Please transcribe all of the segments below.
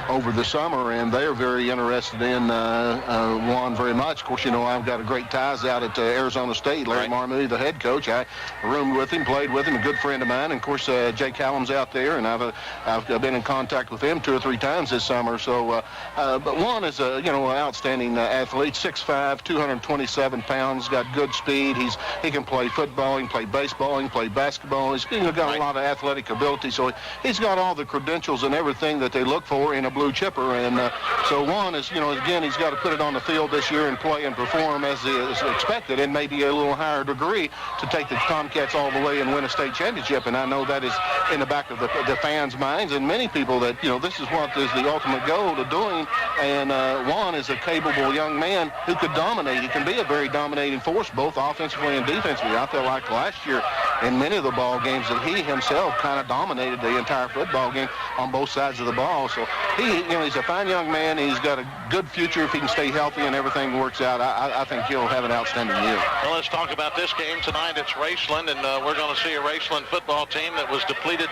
over the summer, and they're very interested in Juan very much. Of course, I've got a great ties out at Arizona State. Larry Marmouth, the head coach. I roomed with him, played with him, a good friend of mine. And, of course, Jay Callum's out there, and I've been in contact with him 2 or 3 times this summer. So, but Juan is an outstanding athlete, 6'5", 227 pounds, got good speed. He can play football, he can play baseball, he can play basketball. He's got a lot of athletic ability, so he's got all the credentials and everything that they look for in a blue chipper. And so Juan is, again, he's got to put it on the field this year and play and perform as is expected, and maybe a little higher degree to take the Tomcats all the way and win a state championship. And I know that is in the back of the fans' minds and many people that, this is what is the ultimate goal to doing. And Juan is a capable young man who could dominate. He can be a very dominating force, both offensively and defensively. I feel like last year in many of the ball games that he himself kind of dominated the entire football game on both sides of the ball. So he's a fine young man. He's got a good future if he can stay healthy and everything works out. I think he'll have an outstanding year. Well, let's talk about this game tonight. It's Raceland, and we're going to see a Raceland football team that was depleted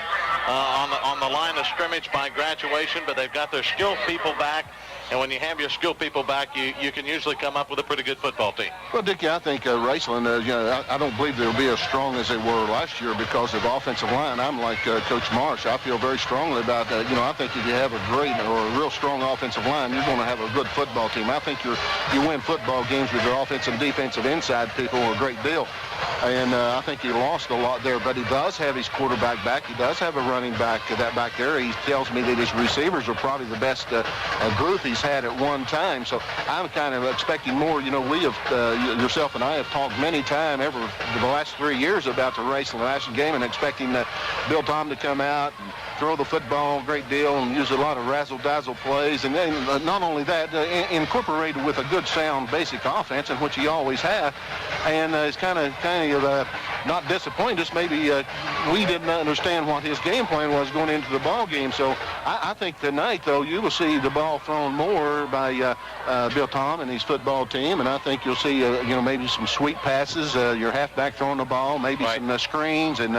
on the line of scrimmage by graduation, but they've got their skilled people back. And when you have your skilled people back, you can usually come up with a pretty good football team. Well, Dickie, I think Raceland, I don't believe they'll be as strong as they were last year because of offensive line. I'm like Coach Marsh. I feel very strongly about that. I think if you have a great or a real strong offensive line, you're going to have a good football team. I think you win football games with your offensive and defensive inside people a great deal. And I think he lost a lot there, but he does have his quarterback back. He does have a running back that back there. He tells me that his receivers are probably the best group he's had at one time. So I'm kind of expecting more. We have, yourself and I have talked many times over the last 3 years about the Raceland Ashland game and expecting Bill Tom to come out and throw the football a great deal and use a lot of razzle-dazzle plays. And then not only that, incorporated with a good sound basic offense, in which he always has. And it's kind of not disappointed. Just maybe we didn't understand what his game plan was going into the ball game. So I think tonight, though, you will see the ball thrown more by Bill Tom and his football team. And I think you'll see, maybe some sweet passes, your halfback throwing the ball, maybe some screens and,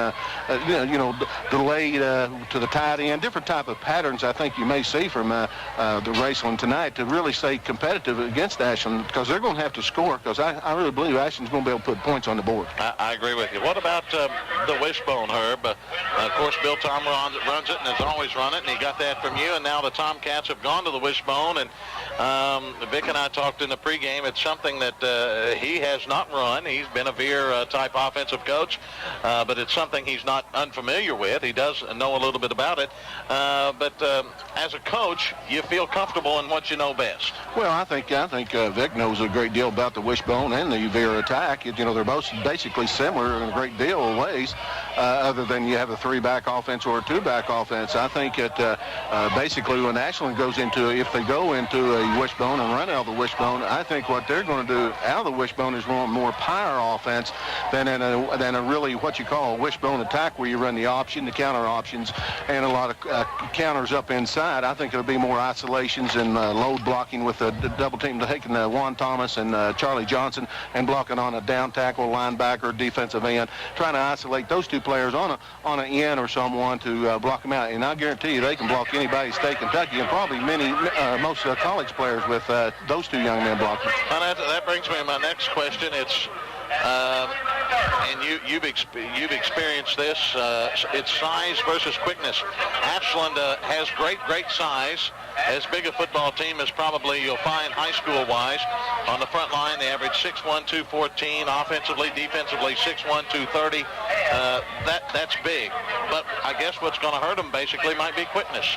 delayed to the tight end, different type of patterns I think you may see from the Raceland tonight to really stay competitive against Ashland, because they're going to have to score, because I really believe Ashland's going to be able to put points on the board. I agree with you. What about the wishbone, Herb? Of course, Bill Tom runs it and has always run it, and he got that from you, and now the Tomcats have gone to the wishbone, and Vic and I talked in the pregame. It's something that he has not run. He's been a Veer-type offensive coach, but it's something he's not unfamiliar with. He does know a little bit about it, but as a coach, you feel comfortable in what you know best. Well, I think Vic knows a great deal about the wishbone and the Veer attack. They're both basically similar in a great deal of ways, other than you have a 3-back offense or a 2-back offense. I think that basically when Ashland goes if they go into a wishbone and run out of the wishbone, I think what they're going to do out of the wishbone is run more power offense than a really what you call a wishbone attack, where you run the option, the counter options, and a lot of counters up inside. I think it'll be more isolations and load blocking with a double team, taking Juan Thomas and Charlie Johnson and blocking on a down tackle, linebacker, defensive end, trying to isolate those two players on an end or someone to block them out. And I guarantee you they can block anybody at State Kentucky, and probably most college players with those two young men blocking. Well, that brings me to my next question. It's and you've experienced this. It's size versus quickness. Ashland has great size. As big a football team as probably you'll find high school-wise. On the front line, they average 6'1", 214. Offensively, defensively, 6'1", 230. That's big. But I guess what's going to hurt them basically might be quickness.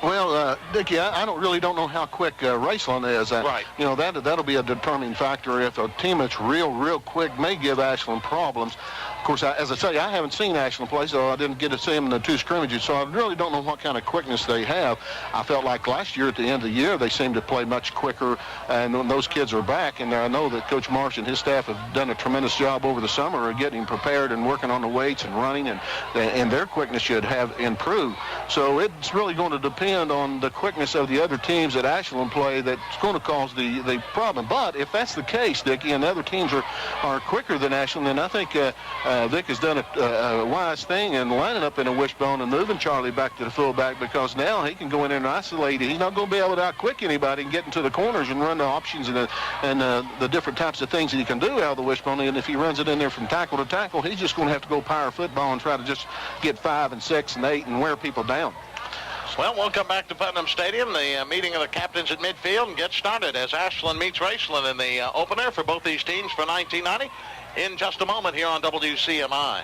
Well, Dickie, I don't know how quick Raceland is. Right. That'll be a determining factor. If a team that's real quick may give Ashland problems. Of course, as I say, I haven't seen Ashland play, so I didn't get to see them in the 2 scrimmages, so I really don't know what kind of quickness they have. I felt like last year at the end of the year they seemed to play much quicker, and when those kids are back, and I know that Coach Marsh and his staff have done a tremendous job over the summer of getting prepared and working on the weights and running, and their quickness should have improved. So it's really going to depend on the quickness of the other teams that Ashland play that's going to cause the problem. But if that's the case, Dickie, and the other teams are quicker than Ashland, then I think Vic has done a wise thing in lining up in a wishbone and moving Charlie back to the fullback, because now he can go in there and isolate it. He's not going to be able to out-quick anybody and get into the corners and run the options and the different types of things that he can do out of the wishbone. And if he runs it in there from tackle to tackle, he's just going to have to go power football and try to just get 5 and 6 and 8 and wear people down. Well, we'll come back to Putnam Stadium, the meeting of the captains at midfield, and get started as Ashland meets Raceland in the opener for both these teams for 1990 in just a moment here on WCMI.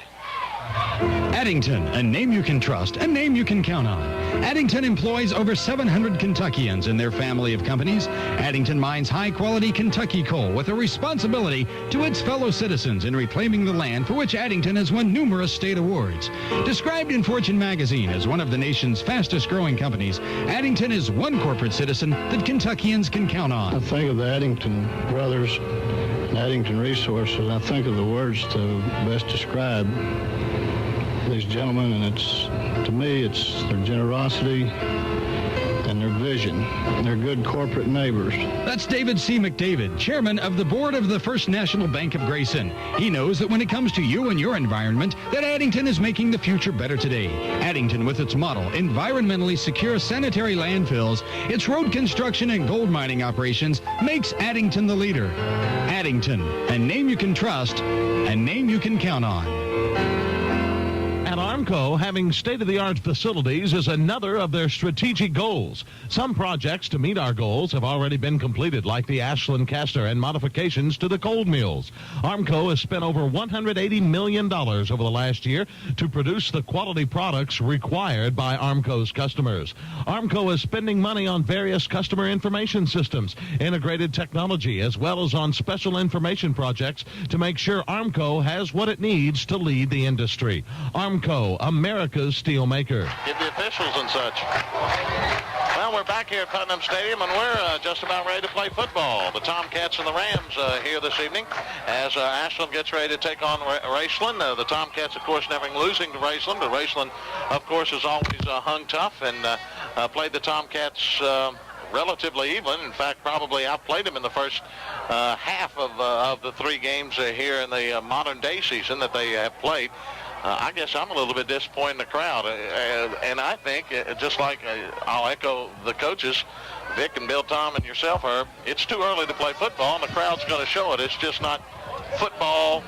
Addington, a name you can trust, a name you can count on. Addington employs over 700 Kentuckians in their family of companies. Addington mines high-quality Kentucky coal with a responsibility to its fellow citizens in reclaiming the land for which Addington has won numerous state awards. Described in Fortune magazine as one of the nation's fastest-growing companies, Addington is one corporate citizen that Kentuckians can count on. I think of the Addington brothers and Addington Resources. I think of the words to best describe these gentlemen, and to me, it's their generosity and their vision. They're good corporate neighbors. That's David C. McDavid, chairman of the board of the First National Bank of Grayson. He knows that when it comes to you and your environment, that Addington is making the future better today. Addington, with its model, environmentally secure sanitary landfills, its road construction and gold mining operations, makes Addington the leader. Addington, a name you can trust, a name you can count on. At Armco, having state-of-the-art facilities is another of their strategic goals. Some projects to meet our goals have already been completed, like the Ashland caster and modifications to the cold mills. Armco has spent over $180 million over the last year to produce the quality products required by Armco's customers. Armco is spending money on various customer information systems, integrated technology, as well as on special information projects to make sure Armco has what it needs to lead the industry. Armco, America's steelmaker. Give the officials and such. Well, we're back here at Putnam Stadium, and we're just about ready to play football. The Tomcats and the Rams here this evening as Ashland gets ready to take on Raceland. The Tomcats, of course, never losing to Raceland, but Raceland, of course, has always hung tough and played the Tomcats relatively even. In fact, probably outplayed them in the first half of the 3 games here in the modern-day season that they have played. I guess I'm a little bit disappointed in the crowd. And I think, just like I'll echo the coaches, Vic and Bill Tom and yourself, Herb, it's too early to play football, and the crowd's going to show it. It's just not football.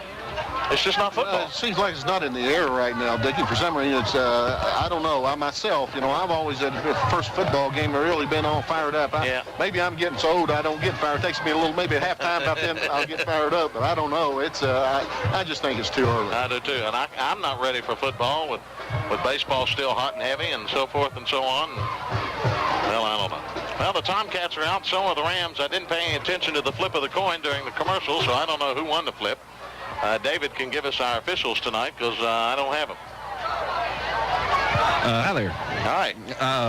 It's just not football. Well, it seems like it's not in the air right now, Dickie. For some reason, it's, I don't know. I myself, I've always, at the first football game, really been all fired up. Maybe I'm getting so old I don't get fired. It takes me a little, maybe at halftime, about then I'll get fired up. But I don't know. It's, I just think it's too early. I do, too. And I'm not ready for football with baseball still hot and heavy and so forth and so on. Well, I don't know. Well, the Tomcats are out, so are the Rams. I didn't pay any attention to the flip of the coin during the commercial, so I don't know who won the flip. David can give us our officials tonight because I don't have them. Hi there. All right.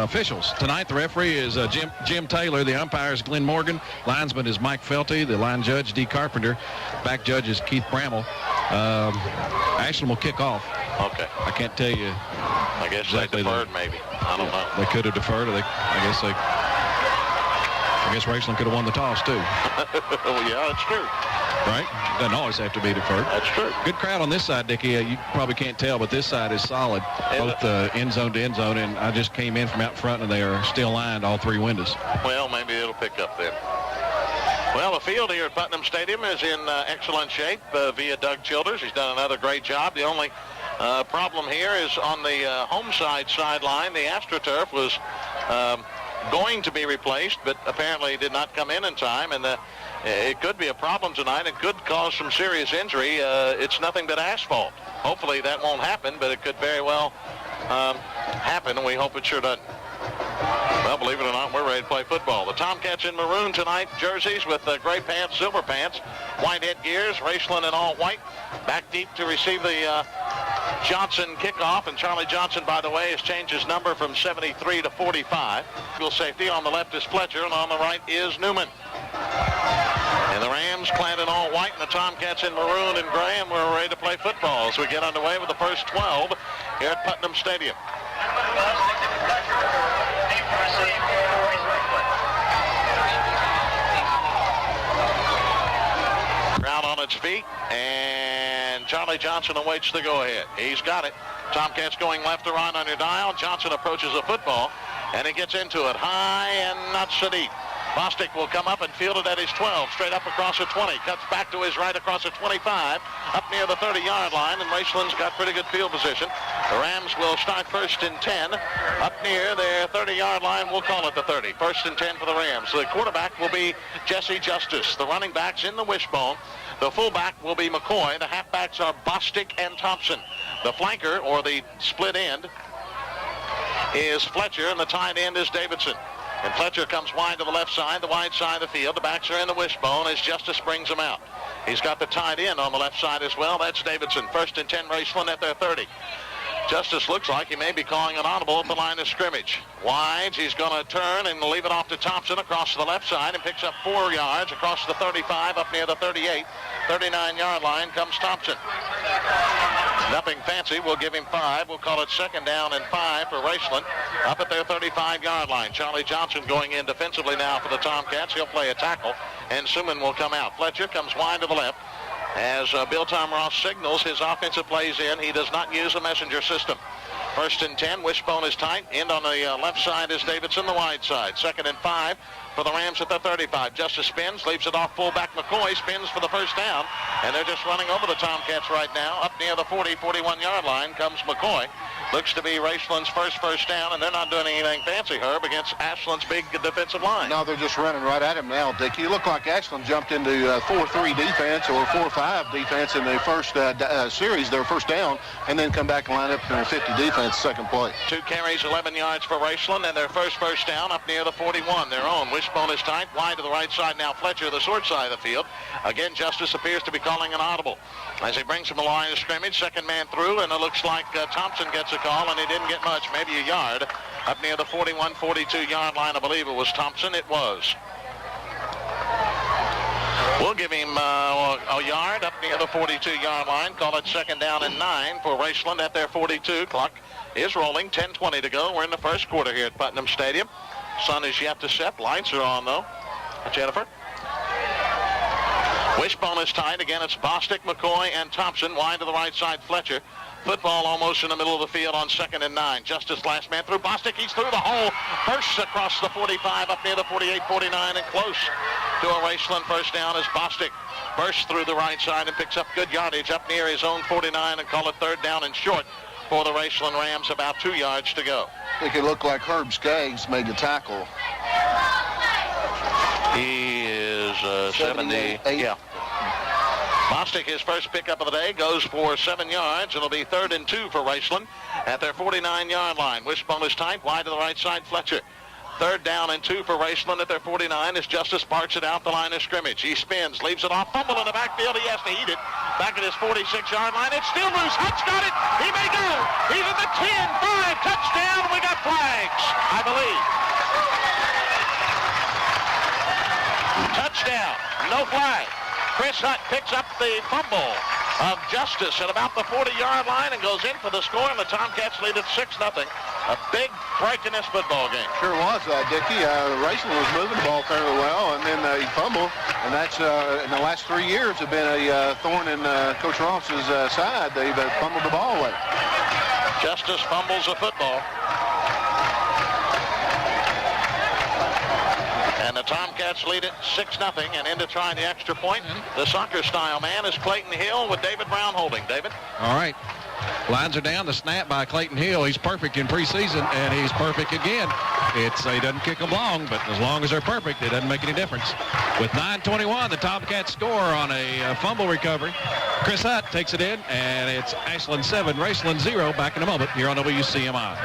Officials. Tonight, the referee is Jim Taylor. The umpire is Glenn Morgan. Linesman is Mike Felty. The line judge, D. Carpenter. Back judge is Keith Bramall. Ashland will kick off. Okay. I can't tell you. I guess exactly they deferred, maybe. I don't know. They could have deferred. I guess Raceland could have won the toss, too. Well, yeah, that's true. Right? Doesn't always have to be deferred. That's true. Good crowd on this side, Dickie. You probably can't tell, but this side is solid, both end zone to end zone. And I just came in from out front, and they are still lined, all 3 windows. Well, maybe it'll pick up then. Well, the field here at Putnam Stadium is in excellent shape via Doug Childers. He's done another great job. The only problem here is on the home side sideline. The AstroTurf was going to be replaced, but apparently did not come in time, and it could be a problem tonight. It could cause some serious injury. It's nothing but asphalt. Hopefully that won't happen, but it could very well happen, and we hope it sure doesn't. Well, believe it or not, we're ready to play football. The Tomcats in maroon tonight, jerseys with gray pants, silver pants, white headgears, Raceland in all white. Back deep to receive the Johnson kickoff, and Charlie Johnson, by the way, has changed his number from 73 to 45. Safety on the left is Fletcher, and on the right is Newman. And the Rams clad in all white, and the Tomcats in maroon and gray, and we're ready to play football as we get underway with the first 12 here at Putnam Stadium. its feet, and Charlie Johnson awaits the go-ahead. He's got it. Tomcats going left to right on your dial. Johnson approaches the football, and he gets into it high and not so deep. Bostic will come up and field it at his 12, straight up across the 20, cuts back to his right across the 25, up near the 30-yard line, and Raceland's got pretty good field position. The Rams will start 1st and 10, up near their 30-yard line. We'll call it the 30. 1st and 10 for the Rams. The quarterback will be Jesse Justice. The running backs in the wishbone. The fullback will be McCoy. The halfbacks are Bostic and Thompson. The flanker, or the split end, is Fletcher, and the tight end is Davidson. And Fletcher comes wide to the left side, the wide side of the field. The backs are in the wishbone as Justice brings them out. He's got the tight end on the left side as well. That's Davidson. 1st and 10, Raceland at their 30. Justice looks like he may be calling an audible at the line of scrimmage. Wide, he's going to turn and leave it off to Thompson across the left side and picks up 4 yards across the 35 up near the 38. 39-yard line comes Thompson. Nothing fancy. We'll give him 5. We'll call it 2nd down and 5 for Raceland up at their 35-yard line. Charlie Johnson going in defensively now for the Tomcats. He'll play a tackle, and Suman will come out. Fletcher comes wide to the left. As Bill Tom Ross signals his offensive plays in, he does not use a messenger system. 1st and 10, wishbone is tight. End on the left side is Davidson, the wide side. 2nd and 5 for the Rams at the 35. Justice spins, leaves it off fullback McCoy, spins for the 1st down, and they're just running over the Tomcats right now. Up near the 40, 41-yard line comes McCoy. Looks to be Raceland's first down, and they're not doing anything fancy, Herb, against Ashland's big defensive line. No, they're just running right at him now, Dick. You look like Ashland jumped into 4-3 defense or 4-5 defense in their first series, their 1st down, and then come back and line up in their 50 defense second play. 2 carries, 11 yards for Raceland, and their first down up near the 41, their own. Wishbone is tight, wide to the right side now. Fletcher, the short side of the field. Again, Justice appears to be calling an audible as he brings him a line of scrimmage. 2nd man through, and it looks like Thompson gets a call, and he didn't get much, maybe a yard. Up near the 41, 42-yard line, I believe it was Thompson. It was. We'll give him a yard up near the 42-yard line. Call it 2nd down and 9 for Raceland at their 42. Clock is rolling. 10:20 to go. We're in the 1st quarter here at Putnam Stadium. Sun is yet to set. Lights are on, though. Jennifer. Wishbone is tight. Again, it's Bostic, McCoy, and Thompson. Wide to the right side, Fletcher. Football almost in the middle of the field on 2nd and 9. Justice last man through. Bostic, he's through the hole. Bursts across the 45 up near the 48, 49, and close to a Raceland 1st down as Bostic bursts through the right side and picks up good yardage up near his own 49 and call it 3rd down and short for the Raceland Rams. About 2 yards to go. I think it looked like Herb Skaggs made the tackle. He is 78. Yeah. Bostic, his first pickup of the day, goes for 7 yards. It'll be 3rd and 2 for Raceland at their 49-yard line. Wishbone is tight, wide to the right side, Fletcher. 3rd down and 2 for Raceland at their 49 as Justice barks it out the line of scrimmage. He spins, leaves it off, fumble in the backfield. He has to eat it. Back at his 46-yard line. It's still loose. Hutch got it. He may go. He's at the 10, 5, touchdown. We got flags, I believe. Touchdown. No flag. Chris Hutt picks up the fumble of Justice at about the 40-yard line and goes in for the score, and the Tomcats lead at 6-0. A big break in this football game. Sure was, Dickie. Raceland was moving the ball fairly well, and then he fumbled, and that's in the last 3 years have been a thorn in Coach Ross's side. They've fumbled the ball away. Justice fumbles the football. And the Tomcats lead it 6-0 and into trying the extra point. The soccer-style man is Clayton Hill with David Brown holding. David? All right. Lines are down. The snap by Clayton Hill. He's perfect in preseason, and he's perfect again. He doesn't kick them long, but as long as they're perfect, it doesn't make any difference. With 9:21, the Tomcats score on a fumble recovery. Chris Hutt takes it in, and it's Ashland 7, Raceland 0. Back in a moment here on WCMI.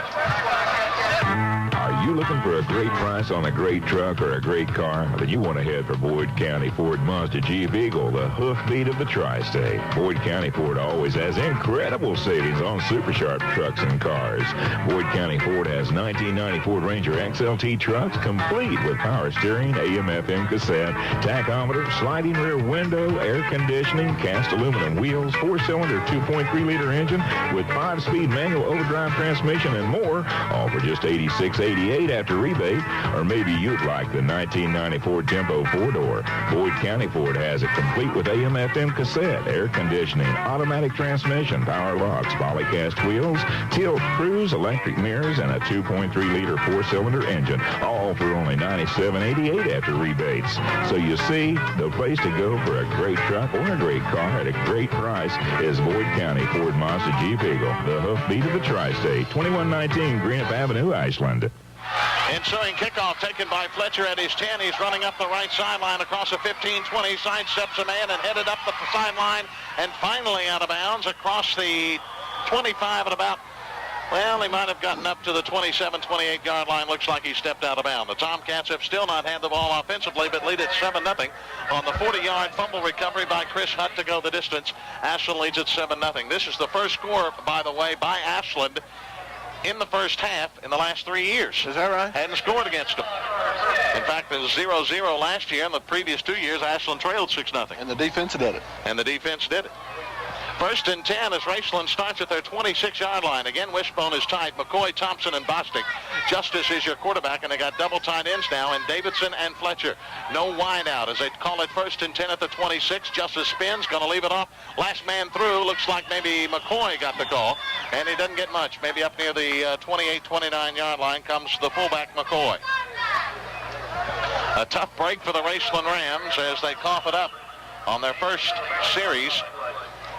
Are you looking for a great price on a great truck or a great car? Then you want to head for Boyd County Ford Mazda Jeep Eagle, the hoofbeat of the tri-state. Boyd County Ford always has incredible savings on super sharp trucks and cars. Boyd County Ford has 1990 Ford Ranger XLT trucks complete with power steering, AM/FM cassette, tachometer, sliding rear window, air conditioning, cast aluminum wheels, 4-cylinder 2.3-liter engine with 5-speed manual overdrive transmission and more, all for just $86.88. $1,988 after rebate, or maybe you'd like the 1994 Tempo 4-door. Boyd County Ford has it complete with AM/FM cassette, air conditioning, automatic transmission, power locks, polycast wheels, tilt cruise, electric mirrors, and a 2.3-liter 4-cylinder engine, all for only $97.88 after rebates. So you see, the place to go for a great truck or a great car at a great price is Boyd County Ford Mazda Jeep Eagle, the hoofbeat of the tri-state, 2119 Greenup Avenue, Ashland. Ensuing kickoff taken by Fletcher at his 10. He's running up the right sideline across a 15-20, sidesteps a man and headed up the sideline and finally out of bounds across the 25 at about, well, he might have gotten up to the 27, 28-yard line. Looks like he stepped out of bounds. The Tomcats have still not had the ball offensively, but lead it 7-0 on the 40-yard fumble recovery by Chris Hutt to go the distance. Ashland leads it 7-0. This is the first score, by the way, by Ashland in the first half in the last 3 years. Is that right? Hadn't scored against them. In fact, it was 0-0 last year. In the previous 2 years, Ashland trailed 6-0. And the defense did it. And the defense did it. First and 10 as Raceland starts at their 26-yard line. Again, Wishbone is tight. McCoy, Thompson, and Bostic. Justice is your quarterback, and they got double tight ends now in Davidson and Fletcher. No wide out as they call it first and 10 at the 26. Justice spins, going to leave it off. Last man through. Looks like maybe McCoy got the call, and he doesn't get much. Maybe up near the 28, 29-yard line comes the fullback, McCoy. A tough break for the Raceland Rams as they cough it up on their first series.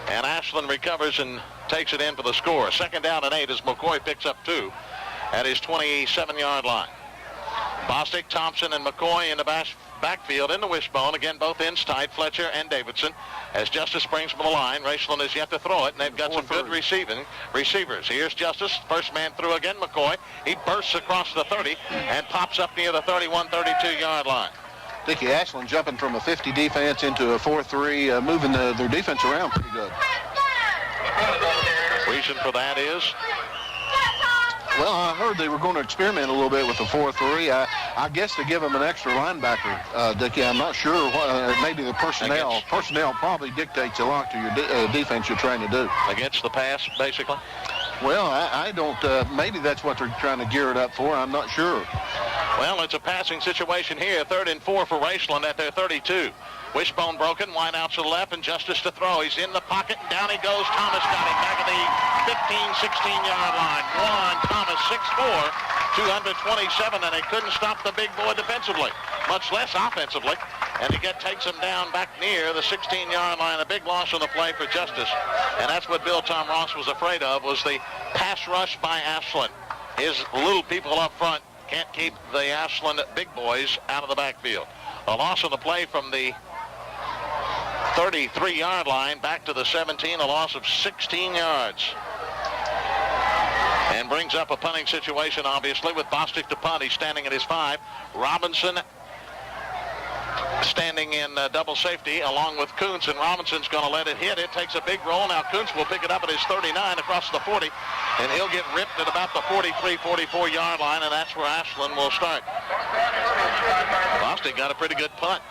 And Ashland recovers and takes it in for the score. Second down and 8 as McCoy picks up 2 at his 27-yard line. Bostic, Thompson, and McCoy in the backfield in the wishbone. Again, both ends tight, Fletcher and Davidson. As Justice springs from the line, Raceland is yet to throw it, and they've got some good receivers. Here's Justice. First man through again, McCoy. He bursts across the 30 and pops up near the 31, 32-yard line. Dickie, Ashland jumping from a 50 defense into a 4-3, moving their defense around pretty good. Reason for that is? Well, I heard they were going to experiment a little bit with the 4-3. I guess to give them an extra linebacker, Dickie. I'm not sure. Maybe the personnel probably dictates a lot to your defense you're trying to do. Against the pass, basically? Well, I don't. Maybe that's what they're trying to gear it up for. I'm not sure. Well, it's a passing situation here. 3rd and 4 for Raceland at their 32. Wishbone broken, wide out to the left, and Justice to throw. He's in the pocket, and down he goes. Thomas got him back at the 15, 16-yard line. Thomas, 6'4", 227, and they couldn't stop the big boy defensively, much less offensively. And he takes him down back near the 16-yard line. A big loss on the play for Justice. And that's what Bill Tom Ross was afraid of, was the pass rush by Ashland. His little people up front can't keep the Ashland big boys out of the backfield. A loss on the play from the 33-yard line back to the 17, a loss of 16 yards. And brings up a punting situation, obviously, with Bostic to punt. He's standing at his 5. Robinson standing in double safety along with Kuntz, and Robinson's going to let it hit. It takes a big roll. Now Kuntz will pick it up at his 39 across the 40, and he'll get ripped at about the 43, 44-yard line, and that's where Ashland will start. Bostic got a pretty good punt.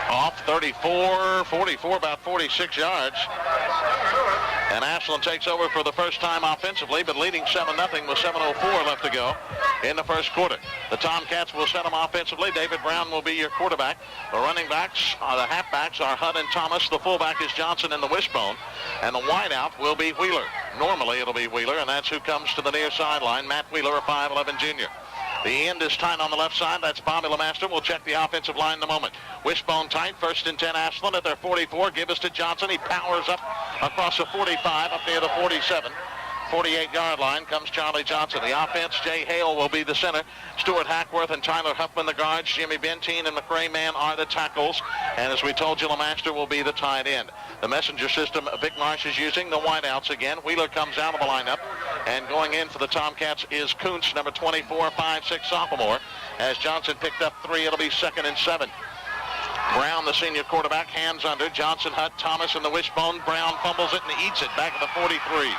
Off 34, 44, about 46 yards. And Ashland takes over for the first time offensively, but leading 7-0 with 7:04 left to go in the first quarter. The Tomcats will set them offensively. David Brown will be your quarterback. The running backs, the halfbacks are Hutt and Thomas. The fullback is Johnson in the wishbone. And the wideout will be Wheeler. Normally it'll be Wheeler, and that's who comes to the near sideline. Matt Wheeler, a 5'11 junior. The end is tight on the left side. That's Bobby Lemaster. We'll check the offensive line in a moment. Wishbone tight. 1st and 10 Ashland at their 44. Give us to Johnson. He powers up across the 45 up near the 47. 48-yard line comes Charlie Johnson. The offense, Jay Hale will be the center. Stuart Hackworth and Tyler Huffman the guards. Jimmy Bentine and McRae Mann are the tackles. And as we told you, Lemaster will be the tight end. The messenger system, Vic Marsh is using the wideouts again. Wheeler comes out of the lineup. And going in for the Tomcats is Kuntz, number 24, 5'6", sophomore. As Johnson picked up 3, it'll be 2nd and 7. Brown, the senior quarterback, hands under. Johnson, Hutt, Thomas in the wishbone. Brown fumbles it and eats it back at the 43.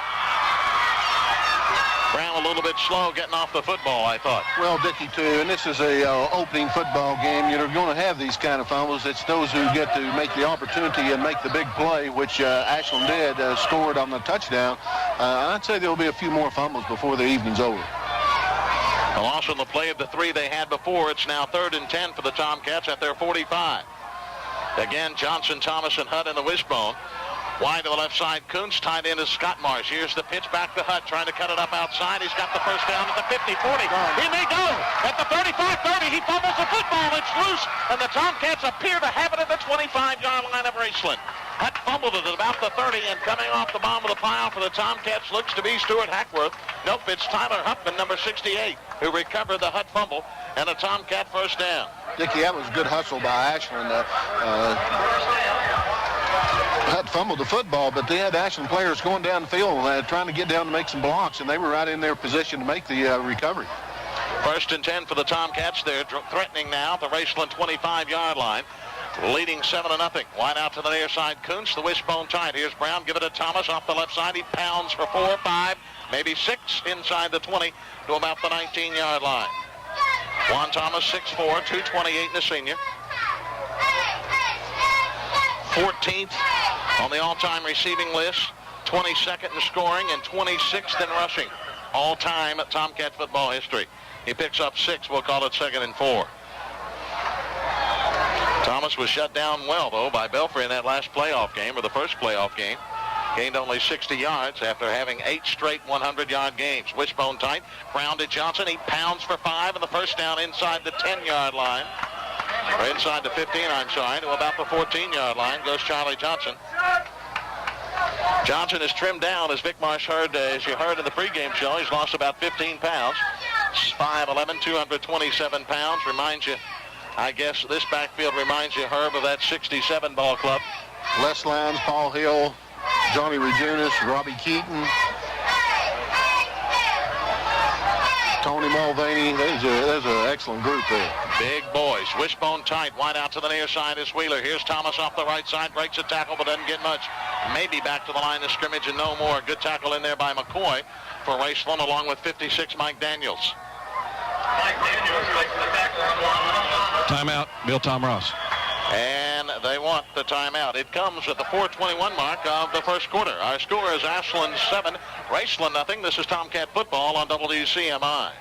Brown a little bit slow getting off the football, I thought. Well, Dickie, too, and this is a opening football game. You're going to have these kind of fumbles. It's those who get to make the opportunity and make the big play, which Ashland did, scored on the touchdown. I'd say there'll be a few more fumbles before the evening's over. A loss on the play of the 3 they had before. It's now 3rd and 10 for the Tomcats at their 45. Again, Johnson, Thomas, and Hutt in the wishbone. Wide to the left side, Kuntz tied in as Scott Marsh. Here's the pitch back to Hutt, trying to cut it up outside. He's got the first down at the 50, 40. He may go at the 35, 30. He fumbles the football. It's loose, and the Tomcats appear to have it at the 25-yard line of Raceland. Hutt fumbled it at about the 30, and coming off the bottom of the pile for the Tomcats looks to be Stuart Hackworth. Nope, it's Tyler Huffman, number 68, who recovered the Hutt fumble, and a Tomcat first down. Dickie, that was good hustle by Ashland. Hutt fumbled the football, but they had Ashland players going down the field trying to get down to make some blocks, and they were right in their position to make the recovery. 1st and 10 for the Tomcats. They're threatening now at the Raceland 25-yard line, leading 7-0. Wide out to the near side, Kuntz, the wishbone tight. Here's Brown, give it to Thomas off the left side. He pounds for 4, 5, maybe 6 inside the 20 to about the 19-yard line. Juan Thomas, 6'4", 228 in the senior. 14th on the all-time receiving list, 22nd in scoring, and 26th in rushing. All-time Tomcat football history. He picks up 6. We'll call it 2nd and 4. Thomas was shut down well, though, by Belfry in that last playoff game, or the first playoff game. Gained only 60 yards after having 8 straight 100-yard games. Wishbone tight. Brown to Johnson. He pounds for 5, and the first down inside the 10-yard line. Or inside the 15, I'm sorry, to about the 14-yard line goes Charlie Johnson. Johnson is trimmed down, as Vic Marsh heard, as you heard in the pregame show. He's lost about 15 pounds. 5'11", 227 pounds. Reminds you, I guess this backfield reminds you, Herb, of that 67 ball club. Les Lyons, Paul Hill, Johnny Rejunas, Robbie Keaton, Tony Mulvaney. There's an excellent group there. Big boys. Wishbone tight. Wide out to the near side is Wheeler. Here's Thomas off the right side. Breaks a tackle, but doesn't get much. Maybe back to the line of scrimmage and no more. Good tackle in there by McCoy for Raceland, along with 56, Mike Daniels. Timeout, Bill Tom Ross. And they want the timeout. It comes at the 4:21 mark of the first quarter. Our score is Ashland 7, Raceland nothing. This is Tomcat football on WCMI.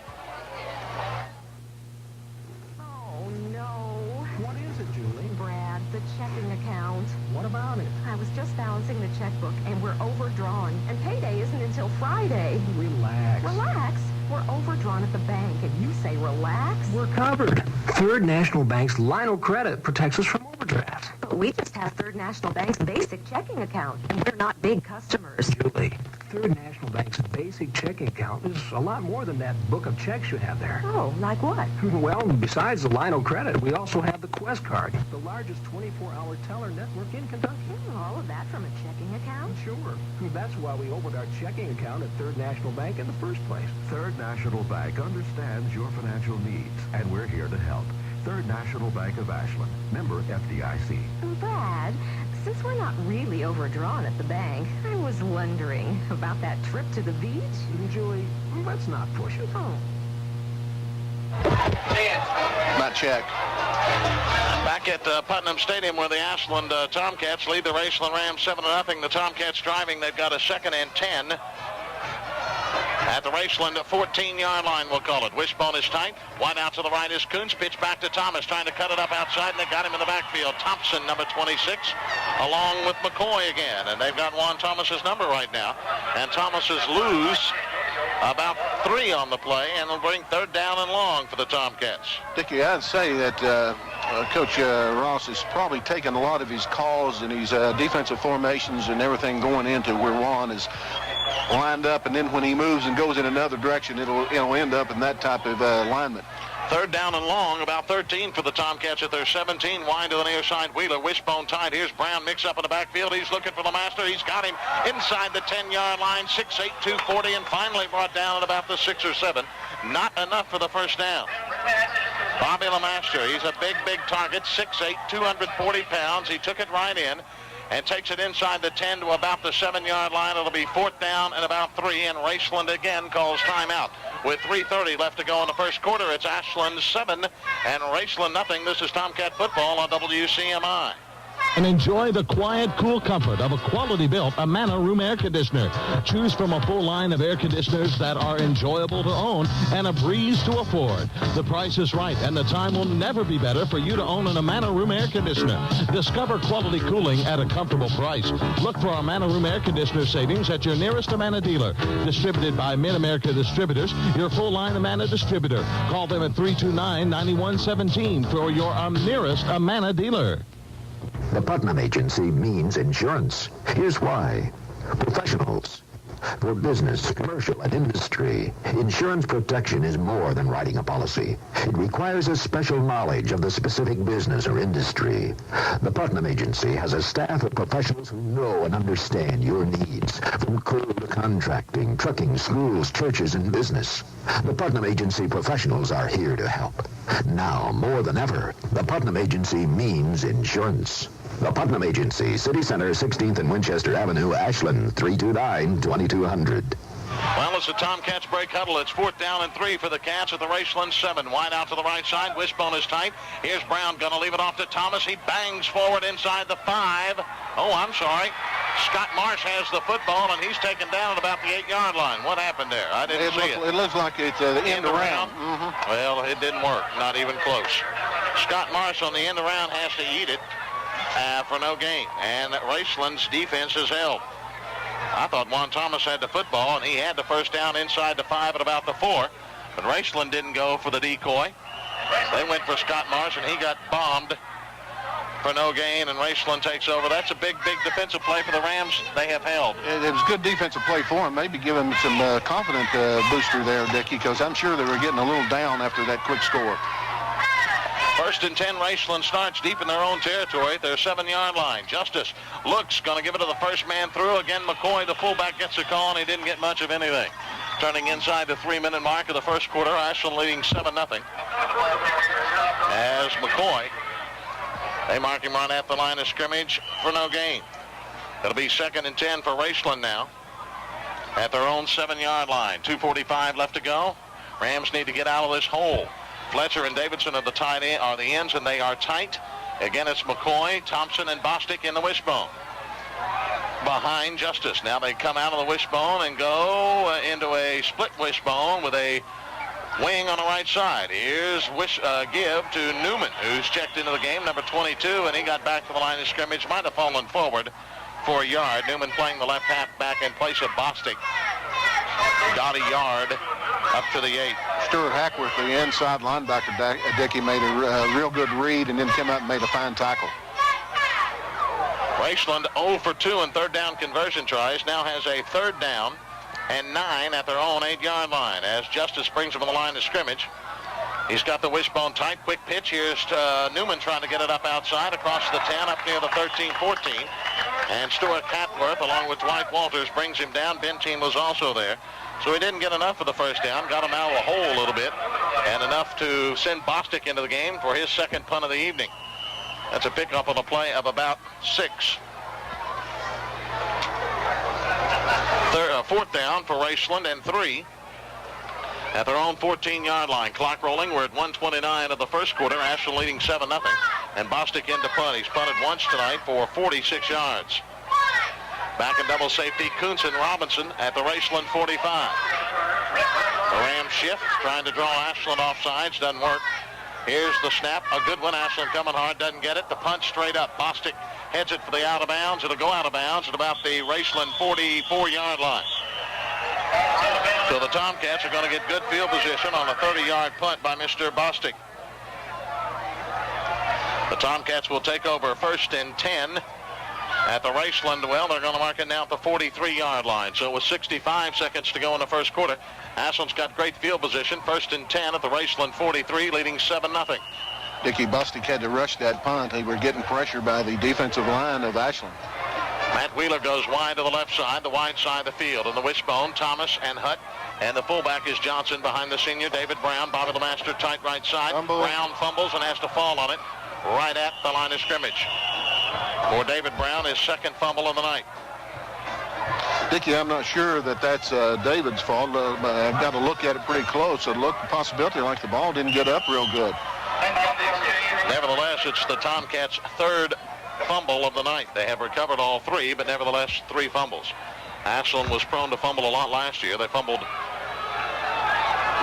Oh, no. What is it, Julie? Brad, the checking account. What about it? I was just balancing the checkbook, and we're overdrawn. And payday isn't until Friday. Relax. Relax? We're overdrawn at the bank, and you say relax? We're covered. Third National Bank's line of credit protects us from overdraft. But we just have Third National Bank's basic checking account, and we're not big customers. Julie, Third National Bank's basic checking account is a lot more than that book of checks you have there. Oh, like what? Well, besides the line of credit, we also have the Quest card, the largest 24-hour teller network in Kentucky. All of that from a checking account? Sure. That's why we opened our checking account at Third National Bank in the first place. Third National Bank understands your financial needs, and we're here to help. Third National Bank of Ashland, member FDIC. Brad, since we're not really overdrawn at the bank, I was wondering about that trip to the beach. Julie, let's not push it. Oh. Not check. Back at Putnam Stadium, where the Ashland Tomcats lead the Raceland Rams 7-0. The Tomcats driving. They've got a 2nd and 10. At the Raceland 14-yard line, we'll call it. Wishbone is tight. Wide out to the right is Kuntz. Pitch back to Thomas, trying to cut it up outside, and they got him in the backfield. Thompson, number 26, along with McCoy again. And they've got Juan Thomas's number right now. And Thomas's lose about 3 on the play, and will bring 3rd down and long for the Tomcats. Dickie, I'd say that Coach Ross has probably taken a lot of his calls and his defensive formations and everything going into where Juan is lined up, and then when he moves and goes in another direction, it'll end up in that type of alignment. 3rd down and long, about 13 for the Tomcats at their 17. Wide to the near side, Wheeler, wishbone tight. Here's Brown, mix up in the backfield. He's looking for the master. He's got him inside the 10-yard line, 6'8", 240, and finally brought down at about the 6 or 7. Not enough for the first down. Bobby LeMaster, he's a big target, 6'8", 240 pounds. He took it right in and takes it inside the 10 to about the 7-yard line. It'll be 4th down and about 3, and Raceland again calls timeout. With 3:30 left to go in the first quarter, it's Ashland 7 and Raceland nothing. This is Tomcat football on WCMI. and enjoy the quiet, cool comfort of a quality-built Amana room air conditioner. Choose from a full line of air conditioners that are enjoyable to own and a breeze to afford. The price is right, and the time will never be better for you to own an Amana room air conditioner. Discover quality cooling at a comfortable price. Look for Amana room air conditioner savings at your nearest Amana dealer. Distributed by Mid-America Distributors, your full-line Amana distributor. Call them at 329-9117 for your nearest Amana dealer. The Putnam Agency means insurance. Here's why. Professionals. For business, commercial, and industry, insurance protection is more than writing a policy. It requires a special knowledge of the specific business or industry. The Putnam Agency has a staff of professionals who know and understand your needs, from coal to contracting, trucking, schools, churches, and business. The Putnam Agency professionals are here to help. Now, more than ever, the Putnam Agency means insurance. The Putnam Agency, City Center, 16th and Winchester Avenue, Ashland, 329-2200. Well, as the Tomcats break huddle, it's 4th down and 3 for the Cats at the Raceland 7. Wide out to the right side. Wishbone is tight. Here's Brown going to leave it off to Thomas. He bangs forward inside the 5. Oh, I'm sorry. Scott Marsh has the football, and he's taken down at about the 8-yard line. What happened there? I didn't see it. It looks like it's the end around. Mm-hmm. Well, it didn't work. Not even close. Scott Marsh on the end around has to eat it. For no gain. And Raceland's defense is held. I thought Juan Thomas had the football, and he had the first down inside the 5 at about the 4. But Raceland didn't go for the decoy. They went for Scott Marsh, and he got bombed for no gain, and Raceland takes over. That's a big, big defensive play for the Rams. They have held. It was good defensive play for him. Maybe give him some confident booster there, Dickie, because I'm sure they were getting a little down after that quick score. 1st and 10, Raceland starts deep in their own territory at their 7-yard line. Justice looks, going to give it to the first man through. Again, McCoy, the fullback, gets a call, and he didn't get much of anything. Turning inside the 3-minute mark of the first quarter, Ashland leading 7-0. As McCoy, they mark him right at the line of scrimmage for no gain. It'll be 2nd and 10 for Raceland now at their own 7-yard line. 2:45 left to go. Rams need to get out of this hole. Fletcher and Davidson are the ends, and they are tight. Again, it's McCoy, Thompson, and Bostic in the wishbone. Behind Justice. Now they come out of the wishbone and go into a split wishbone with a wing on the right side. Here's give to Newman, who's checked into the game, number 22, and he got back to the line of scrimmage. Might have fallen forward for a yard. Newman playing the left halfback in place of Bostic. Got a yard up to the 8. Stuart Hackworth, the inside linebacker, Dickey, made a real good read and then came out and made a fine tackle. Raceland 0 for 2 in 3rd down conversion tries. Now has a 3rd down and 9 at their own 8-yard line as Justice brings them on the line of scrimmage. He's got the wishbone tight. Quick pitch. Here's Newman trying to get it up outside across the 10 up near the 13-14. And Stuart Hackworth, along with Dwight Walters, brings him down. Bentine was also there. So he didn't get enough for the first down. Got him out of the hole a little bit. And enough to send Bostic into the game for his 2nd punt of the evening. That's a pickup on a play of about 6. 4th down for Raceland and 3 at their own 14-yard line. Clock rolling. We're at 1:29 of the first quarter. Ashland leading 7-0. And Bostic into punt. He's punted once tonight for 46 yards. Back in double safety, Kuntz and Robinson at the Raceland 45. The Rams shift, trying to draw Ashland off sides. Doesn't work. Here's the snap. A good one. Ashland coming hard. Doesn't get it. The punt straight up. Bostic heads it for the out of bounds. It'll go out of bounds at about the Raceland 44-yard line. So the Tomcats are going to get good field position on a 30-yard punt by Mr. Bostic. The Tomcats will take over 1st and 10 at the Raceland. Well, they're going to mark it now at the 43-yard line. So with 65 seconds to go in the first quarter, Ashland's got great field position. 1st and 10 at the Raceland 43, leading 7-0. Dickie, Bostic had to rush that punt. They were getting pressure by the defensive line of Ashland. Matt Wheeler goes wide to the left side, the wide side of the field. In the wishbone, Thomas and Hutt. And the fullback is Johnson behind the senior, David Brown. Bobby Lemaster tight right side. Brown fumbles and has to fall on it right at the line of scrimmage. For David Brown, his 2nd fumble of the night. Dickie, I'm not sure that that's David's fault. I've got to look at it pretty close. It looked a possibility like the ball didn't get up real good. Nevertheless, it's the Tomcats' 3rd fumble of the night. They have recovered all 3, but nevertheless 3 fumbles. Ashland was prone to fumble a lot last year. They fumbled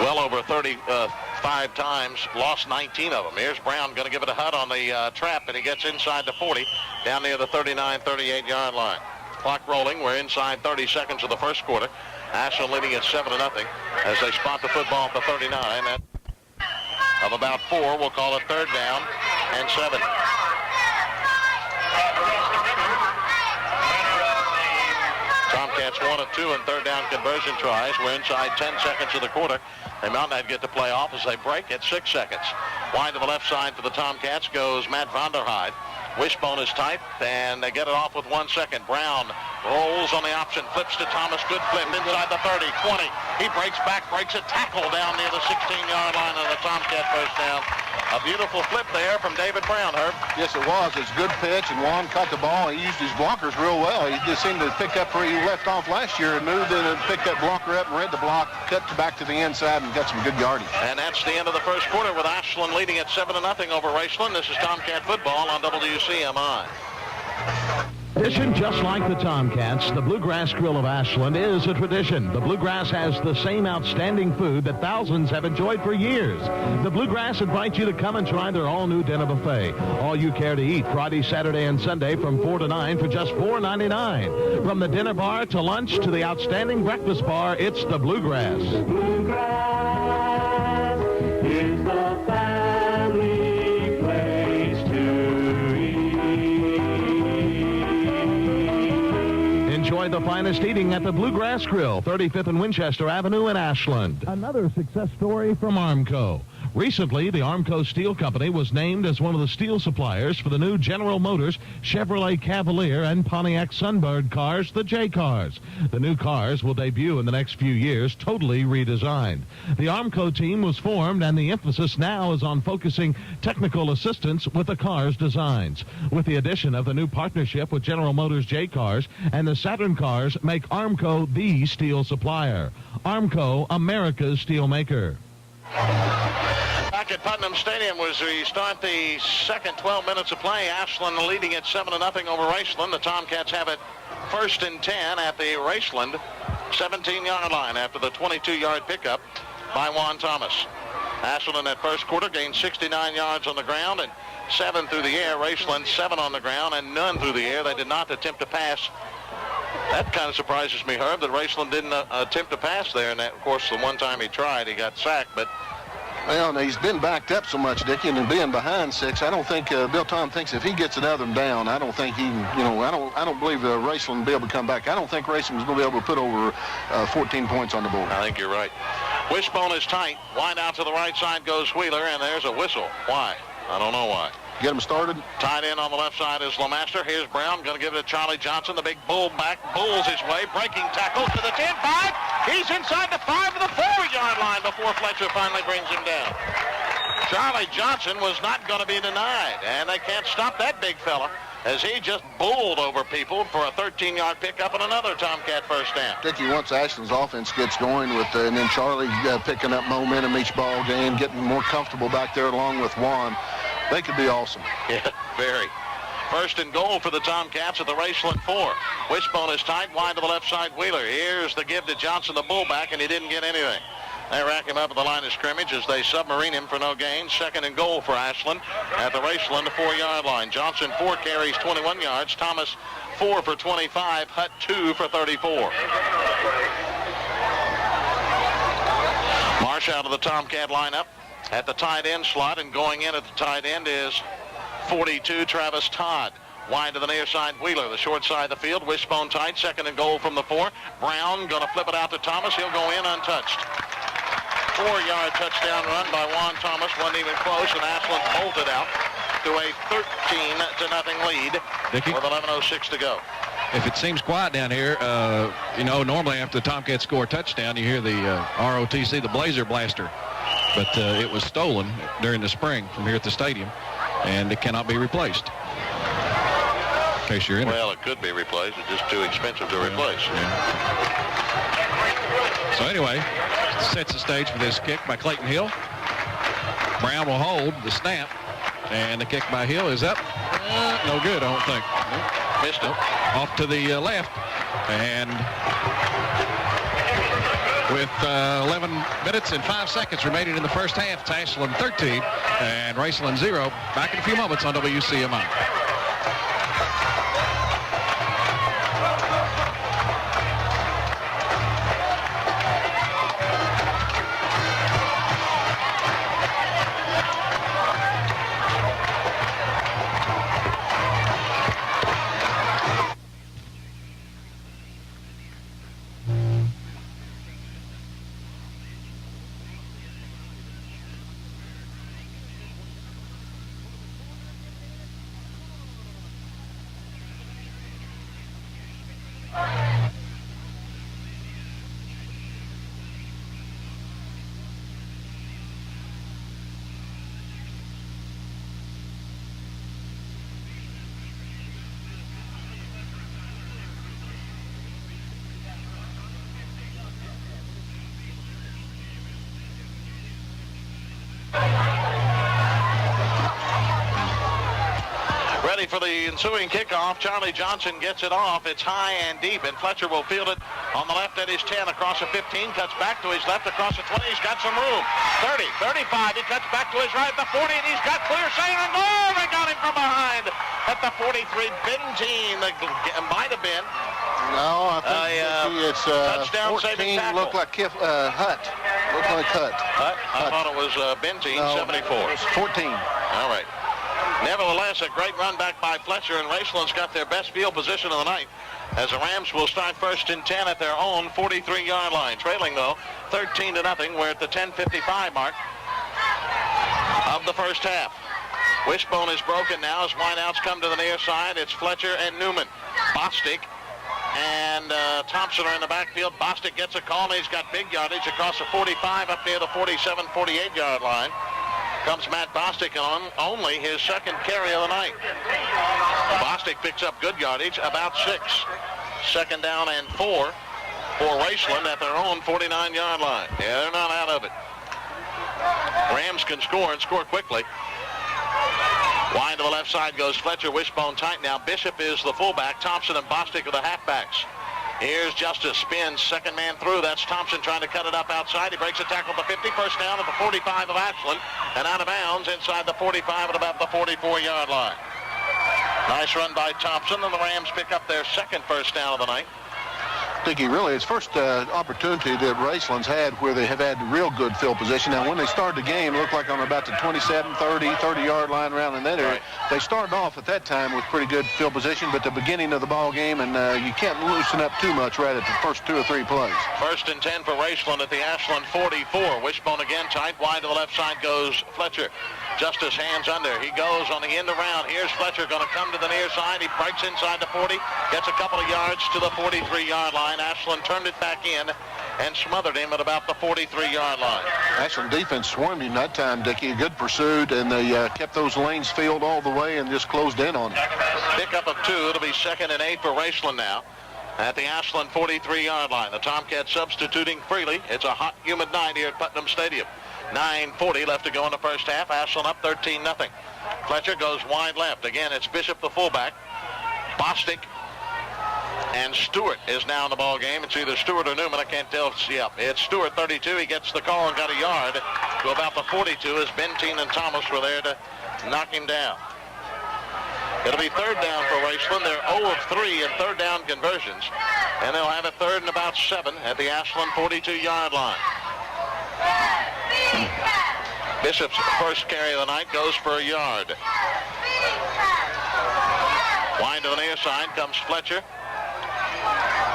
well over 35 times, lost 19 of them. Here's Brown going to give it a hut on the trap, and he gets inside the 40, down near the 39, 38-yard line. Clock rolling. We're inside 30 seconds of the first quarter. Ashland leading at 7-0 as they spot the football at the 39. That of about 4, we'll call it 3rd down and 7. Tomcats 1 of 2 in 3rd down conversion tries. We're inside 10 seconds of the quarter. They might not get to play off as they break at 6 seconds. Wide to the left side for the Tomcats goes Matt Vonderheide. Wishbone is tight, and they get it off with 1 second. Brown rolls on the option, flips to Thomas. Good flip inside the 30, 20. He breaks back, breaks a tackle down near the 16-yard line on the Tomcat first down. A beautiful flip there from David Brown, Herb. Yes, it was. It's a good pitch, and Juan caught the ball. He used his blockers real well. He just seemed to pick up where he left off last year and moved in and picked that blocker up and read the block, cut back to the inside, and got some good yardage. And that's the end of the first quarter with Ashland leading at 7-0 over Raceland. This is Tomcat football on WCMI. Tradition, just like the Tomcats, the Bluegrass Grill of Ashland is a tradition. The Bluegrass has the same outstanding food that thousands have enjoyed for years. The Bluegrass invites you to come and try their all-new dinner buffet. All you care to eat Friday, Saturday, and Sunday from 4 to 9 for just $4.99. From the dinner bar to lunch to the outstanding breakfast bar, it's the Bluegrass. The Bluegrass is the family place to eat. Enjoy the finest eating at the Bluegrass Grill, 35th and Winchester Avenue in Ashland. Another success story from Armco. Recently, the Armco Steel Company was named as one of the steel suppliers for the new General Motors Chevrolet Cavalier and Pontiac Sunbird cars, the J-Cars. The new cars will debut in the next few years, totally redesigned. The Armco team was formed, and the emphasis now is on focusing technical assistance with the cars' designs. With the addition of the new partnership with General Motors J-Cars and the Saturn cars make Armco the steel supplier. Armco, America's steel maker. Back at Putnam Stadium as we start the second 12 minutes of play. Ashland leading at 7-0 over Raceland. The Tomcats have it 1st and 10 at the Raceland 17-yard line after the 22-yard pickup by Juan Thomas. Ashland in that first quarter gained 69 yards on the ground and 7 through the air. Raceland 7 on the ground and none through the air. They did not attempt to pass. That kind of surprises me, Herb, that Raceland didn't attempt to pass there. And that, of course, the one time he tried, he got sacked. But well, he's been backed up so much, Dickie, and being behind 6, I don't think Bill Tom thinks if he gets another down, I don't think he, I don't believe Raceland will be able to come back. I don't think Raceland's going to be able to put over 14 points on the board. I think you're right. Wishbone is tight. Wide out to the right side goes Wheeler, and there's a whistle. Why? I don't know why. Get him started. Tied in on the left side is Lamaster. Here's Brown, going to give it to Charlie Johnson. The big bull back, bulls his way, breaking tackle to the 10-5. He's inside the 5 of the 4-yard line before Fletcher finally brings him down. Charlie Johnson was not going to be denied, and they can't stop that big fella as he just bowled over people for a 13-yard pickup and another Tomcat first down. Dickie, once Ashland's offense gets going with, and then Charlie picking up momentum each ball game, getting more comfortable back there along with Juan, they could be awesome. Yeah, very. 1st and goal for the Tomcats at the Raceland 4. Wishbone is tight, wide to the left side, Wheeler. Here's the give to Johnson, the bullback, and he didn't get anything. They rack him up at the line of scrimmage as they submarine him for no gain. 2nd and goal for Ashland at the Raceland 4-yard line. Johnson 4 carries, 21 yards. Thomas 4 for 25. Hutt 2 for 34. Marsh out of the Tomcat lineup at the tight end slot, and going in at the tight end is 42, Travis Todd. Wide to the near side, Wheeler, the short side of the field. Wishbone tight, 2nd and goal from the 4. Brown going to flip it out to Thomas. He'll go in untouched. 4-yard touchdown run by Juan Thomas. Wasn't even close, and Ashland bolted out to a 13-0 lead, Dickie, with 11:06 to go. If it seems quiet down here, normally after the Tomcats score a touchdown, you hear the ROTC, the Blazer Blaster. But it was stolen during the spring from here at the stadium, and it cannot be replaced. In case you're in Well, it could be replaced. It's just too expensive to replace. Yeah. So anyway, sets the stage for this kick by Clayton Hill. Brown will hold the snap. And the kick by Hill is up. No good, I don't think. Missed it. Off to the left. And with 11 minutes and 5 seconds remaining in the first half, it's Ashland 13 and Raceland 0. Back in a few moments on WCMI. Ready for the ensuing kickoff. Charlie Johnson gets it off. It's high and deep, and Fletcher will field it on the left at his 10, across the 15, cuts back to his left, across the 20. He's got some room. 30, 35. He cuts back to his right at the 40, and he's got clear sailing. Oh, they got him from behind at the 43. Benzine might have been. No, I think it's touchdown 14 saving tackle. looked like Hutt. Looked like Hutt. I thought it was Benzine, No, 74. It's 14. All right. Nevertheless, a great run back by Fletcher, and Raceland's got their best field position of the night as the Rams will start first and 10 at their own 43-yard line. Trailing, though, 13-0. We're at the 10:55 mark of the first half. Wishbone is broken now as wideouts come to the near side. It's Fletcher and Newman. Bostic and Thompson are in the backfield. Bostic gets a call, and he's got big yardage across the 45 up near the 47, 48-yard line. Comes Matt Bostic on only his second carry of the night. Bostic picks up good yardage, about 6. Second down and 4 for Raceland at their own 49-yard line. Yeah, they're not out of it. Rams can score and score quickly. Wide to the left side goes Fletcher, wishbone tight now. Bishop is the fullback. Thompson and Bostic are the halfbacks. Here's Justice, spins, second man through. That's Thompson trying to cut it up outside. He breaks a tackle at the 50, first down at the 45 of Ashland, and out of bounds inside the 45 at about the 44-yard line. Nice run by Thompson, and the Rams pick up their second first down of the night. Dickey, really, it's first opportunity that Raceland's had where they have had real good field position. Now, when they started the game, it looked like on about the 27, 30-yard line around in that area. Right. They started off at that time with pretty good field position, but the beginning of the ball game, and you can't loosen up too much right at the first 2 or 3 plays. First and 10 for Raceland at the Ashland 44. Wishbone again tight. Wide to the left side goes Fletcher. Justice hands under. He goes on the end around. Here's Fletcher going to come to the near side. He breaks inside the 40, gets a couple of yards to the 43-yard line. Ashland turned it back in and smothered him at about the 43-yard line. Ashland defense swarmed him that time, Dickey. Good pursuit, and they kept those lanes filled all the way and just closed in on him. Pickup of 2. It'll be second and 8 for Raceland now at the Ashland 43-yard line. The Tomcats substituting freely. It's a hot, humid night here at Putnam Stadium. 9:40 left to go in the first half. Ashland up 13-0. Fletcher goes wide left. Again, it's Bishop, the fullback. Bostic and Stewart is now in the ball game. It's either Stewart or Newman. I can't tell. It's Stewart, 32. He gets the call and got a yard to about the 42 as Bentine and Thomas were there to knock him down. It'll be third down for Raceland. They're 0 of 3 in third down conversions, and they'll have a third and about 7 at the Ashland 42-yard line. Bishop's first carry of the night goes for a yard. Wide to the near side comes Fletcher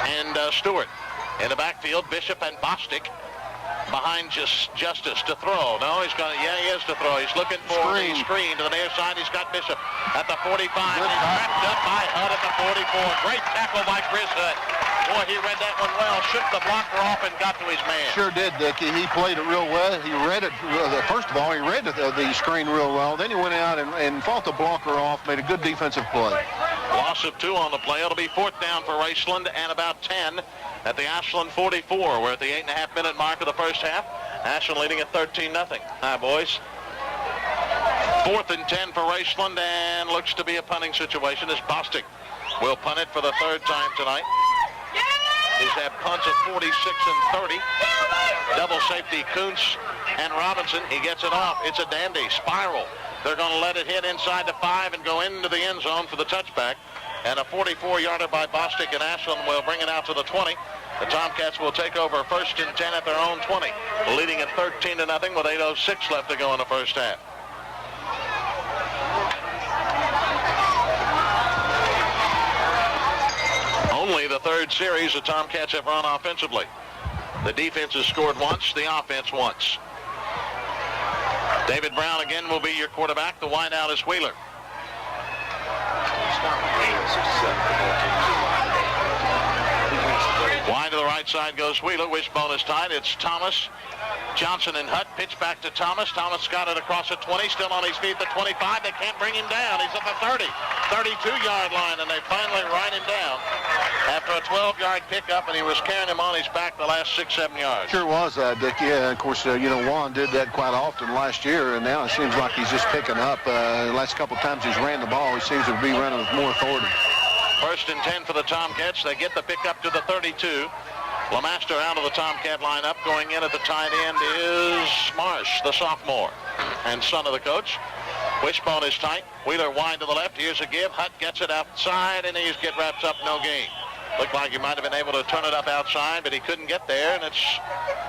and Stewart. In the backfield, Bishop and Bostic behind Justice to throw. No, he's going to, he is to throw. He's looking for a screen to the near side. He's got Bishop at the 45. He's wrapped up by Hutt at the 44. Great tackle by Chris Hutt. Boy, he read that one well. Shook the blocker off and got to his man. Sure did, Dickie. He played it real well. He read it. First of all, he read the screen real well. Then he went out and fought the blocker off, made a good defensive play. Loss of 2 on the play. It'll be fourth down for Raceland and about 10 at the Ashland 44. We're at the 8.5-minute mark of the first half. Ashland leading at 13-0. Hi, boys. 4th and 10 for Raceland, and looks to be a punting situation as Bostic will punt it for the 3rd time tonight. He's had punts of 46 and 30. Double safety Kuntz and Robinson. He gets it off. It's a dandy spiral. They're going to let it hit inside the 5 and go into the end zone for the touchback. And a 44-yarder by Bostic, and Ashland will bring it out to the 20. The Tomcats will take over 1st and 10 at their own 20, leading at 13-0 with 8:06 left to go in the first half. Only the 3rd series the Tomcats have run offensively. The defense has scored once, the offense once. David Brown again will be your quarterback. The wideout is Wheeler. Wide to the right side goes Wheeler. Wishbone is tight. It's Thomas, Johnson, and Hutt. Pitch back to Thomas. Thomas got it across the 20. Still on his feet at the 25. They can't bring him down. He's at the 30. 32-yard line, and they finally ride him down after a 12-yard pickup, and he was carrying him on his back the last 6-7 yards. Sure was, Dick. Yeah, of course, Juan did that quite often last year, and now it seems like he's just picking up. The last couple times he's ran the ball, he seems to be running with more authority. 1st and 10 for the Tomcats. They get the pickup to the 32. LeMaster out of the Tomcat lineup. Going in at the tight end is Marsh, the sophomore, and son of the coach. Wishbone is tight. Wheeler wide to the left. Here's a give. Hutt gets it outside, and he's get wrapped up. No gain. Looked like he might have been able to turn it up outside, but he couldn't get there, and it's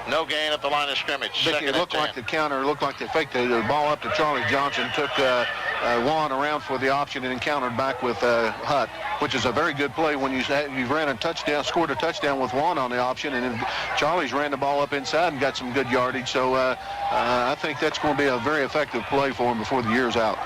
no gain at the line of scrimmage. It looked like the counter, looked like they faked the ball up to Charlie Johnson, took Juan around for the option and encountered back with Hutt, which is a very good play when you've ran a touchdown, scored a touchdown with Juan on the option, and then Charlie's ran the ball up inside and got some good yardage. So I think that's going to be a very effective play for him before the year's out.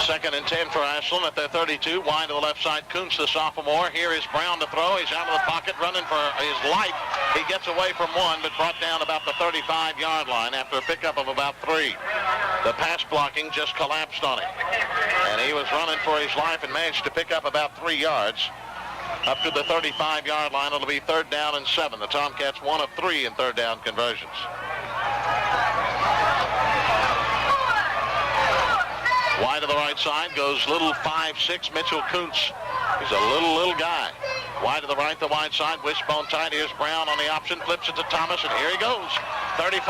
2nd and 10 for Ashland at their 32. Wide to the left side, Kuntz, the sophomore. Here is Brown to throw. He's out of the pocket, running for his life. He gets away from one, but brought down about the 35-yard line after a pickup of about 3. The pass blocking just collapsed on him, and he was running for his life and managed to pick up about 3 yards. Up to the 35-yard line, it'll be 3rd down and 7. The Tomcats 1 of 3 in 3rd down conversions. Wide to the right side goes little 5'6" Mitchell Kuntz. He's a little guy. Wide to the right, the wide side. Wishbone tight. Here's Brown on the option. Flips it to Thomas, and here he goes. 35.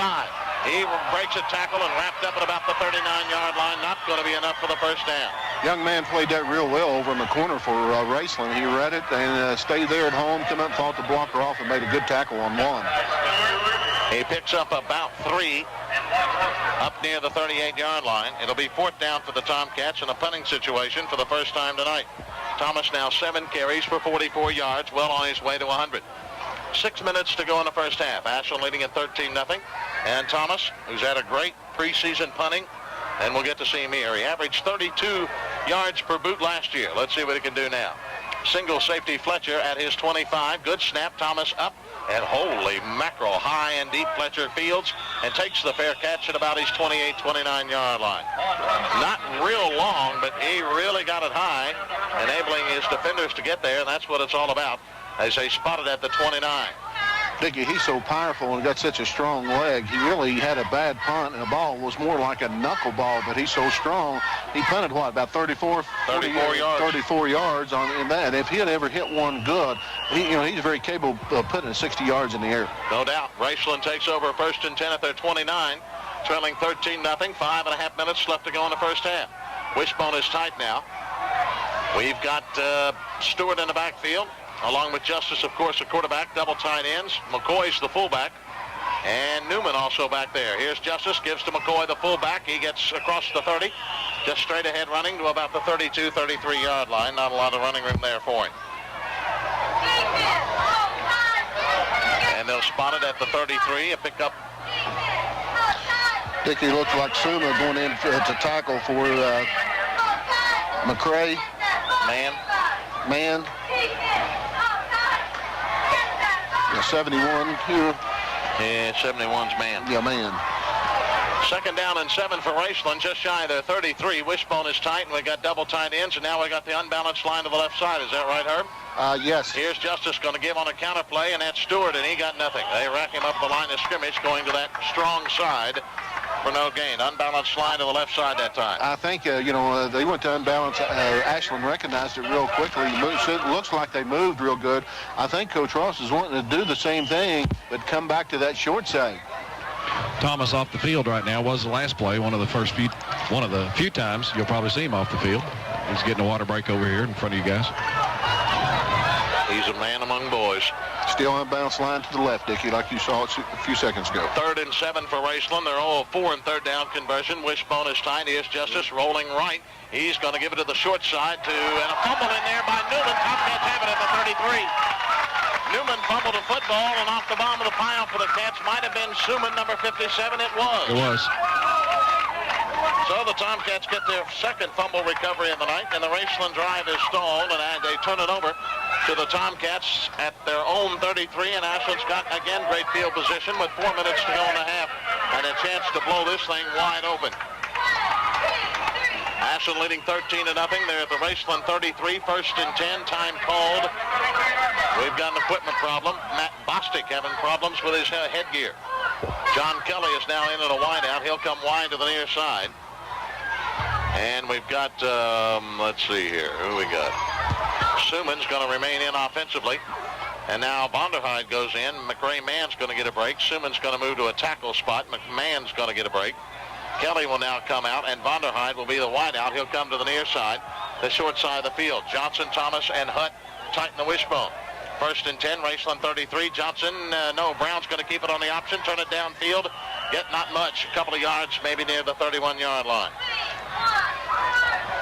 He breaks a tackle and wrapped up at about the 39-yard line. Not going to be enough for the first down. Young man played that real well over in the corner for Raceland. He read it and stayed there at home, come up, fought the blocker off, and made a good tackle on one. He picks up about 3 up near the 38-yard line. It'll be 4th down for the Tomcats in a punting situation for the first time tonight. Thomas now 7 carries for 44 yards, well on his way to 100. 6 minutes to go in the first half. Ashland leading at 13-0. And Thomas, who's had a great preseason punting, and we'll get to see him here. He averaged 32 yards per boot last year. Let's see what he can do now. Single safety Fletcher at his 25. Good snap. Thomas up. And holy mackerel, high and deep Fletcher fields and takes the fair catch at about his 28, 29-yard line. Not real long, but he really got it high, enabling his defenders to get there, and that's what it's all about as they spotted at the 29. Dickie, he's so powerful and got such a strong leg. He really had a bad punt, and the ball was more like a knuckleball, but he's so strong. He punted, what, about 34 yards in that. If he had ever hit one good, he's very capable of putting it 60 yards in the air. No doubt. Raceland takes over 1st and 10 at their 29, trailing 13-0. 5.5 minutes left to go in the first half. Wishbone is tight now. We've got Stewart in the backfield, along with Justice, of course, the quarterback, double tight ends. McCoy's the fullback, and Newman also back there. Here's Justice, gives to McCoy, the fullback. He gets across the 30, just straight ahead running to about the 32, 33-yard line. Not a lot of running room there for him. And they'll spot it at the 33, a pickup. Dickie looks like Suma going in to tackle for McCray. Man. 71 here. Yeah, 71's man. Yeah, man. 2nd down and 7 for Raceland, just shy of their 33. Wishbone is tight, and we got double tight ends, and now we got the unbalanced line to the left side. Is that right, Herb? Yes. Here's Justice going to give on a counter play, and that's Stewart, and he got nothing. They rack him up the line of scrimmage, going to that strong side for no gain. Unbalanced line to the left side that time. I think, they went to unbalance. Ashland recognized it real quickly. It looks like they moved real good. I think Coach Ross is wanting to do the same thing, but come back to that short side. Thomas off the field right now. Was the last play, one of the few times you'll probably see him off the field. He's getting a water break over here in front of you guys. He's a man among boys. Still unbalanced line to the left, Dickie, like you saw it a few seconds ago. 3rd and 7 for Raceland. They're 0-4 in third down conversion. Wishbone is tight. Here's Justice rolling right. He's going to give it to the short side and a fumble in there by Newman. Tomcats have it at the 33. Newman fumbled a football, and off the bottom of the pile for the Cats might have been Suman, number 57. It was. It was. So the Tomcats get their second fumble recovery of the night, and the Raceland drive is stalled, and they turn it over to the Tomcats at their own 33, and Ashland's got, again, great field position with 4 minutes to go in the half, and a chance to blow this thing wide open. Ashland leading 13-0. They're at the Raceland 33, 1st and 10, time called. We've got an equipment problem. Matt Bostic having problems with his headgear. John Kelly is now in at a wideout. He'll come wide to the near side. And we've got, let's see here, who we got? Suman's going to remain in offensively. And now Vonderheide goes in. McRae-Mann's going to get a break. Suman's going to move to a tackle spot. McMahon's going to get a break. Kelly will now come out, and Vonderheide will be the wideout. He'll come to the near side, the short side of the field. Johnson, Thomas, and Hutt tighten the wishbone. 1st and 10, Raceland 33. Johnson, no, Brown's going to keep it on the option, turn it downfield. Get not much, a couple of yards, maybe near the 31-yard line.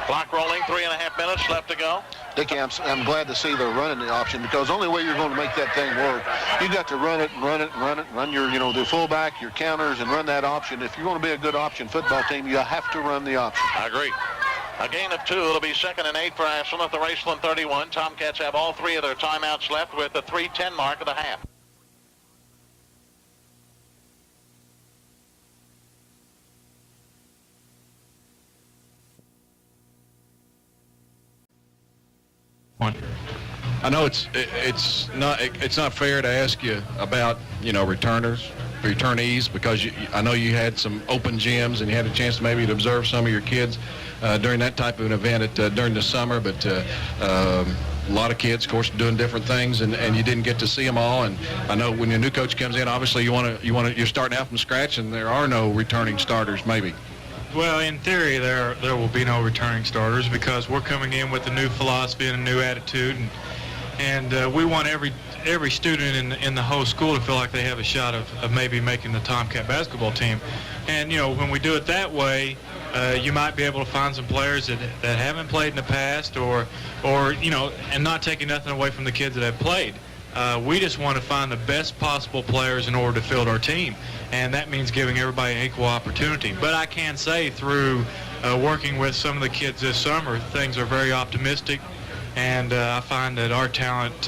Clock rolling, 3.5 minutes left to go. Dickie, I'm glad to see they're running the option, because the only way you're going to make that thing work, you got to run your, the fullback, your counters, and run that option. If you're going to be a good option football team, you have to run the option. I agree. A gain of 2. It'll be 2nd and 8 for Ashland at the Raceland 31. Tomcats have all 3 of their timeouts left with the 3:10 mark of the half. I know it's not fair to ask you about returnees, because I know you had some open gyms and you had a chance maybe to observe some of your kids during that type of an event during the summer, but a lot of kids, of course, doing different things, and you didn't get to see them all. And I know when your new coach comes in, obviously you're starting out from scratch, and there are no returning starters maybe. Well, in theory, there will be no returning starters, because we're coming in with a new philosophy and a new attitude, and we want every student in the whole school to feel like they have a shot of maybe making the Tomcat basketball team. And when we do it that way, you might be able to find some players that haven't played in the past, or and not taking nothing away from the kids that have played. We just want to find the best possible players in order to field our team, and that means giving everybody an equal opportunity. But I can say through working with some of the kids this summer, things are very optimistic, and I find that our talent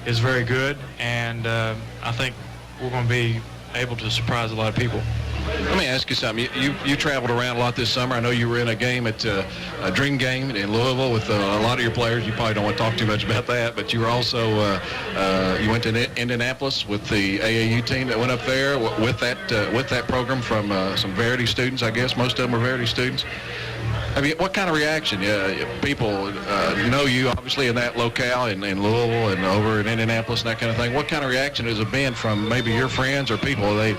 is very good, and I think we're going to be able to surprise a lot of people. Let me ask you something. You traveled around a lot this summer. I know you were in a game at a Dream Game in Louisville with a lot of your players. You probably don't want to talk too much about that, but you were also you went to Indianapolis with the AAU team that went up there with that program from some Verity students. I guess most of them were Verity students. I mean, what kind of reaction? People know you, obviously, in that locale, in Louisville and over in Indianapolis and that kind of thing. What kind of reaction has it been from maybe your friends or people? They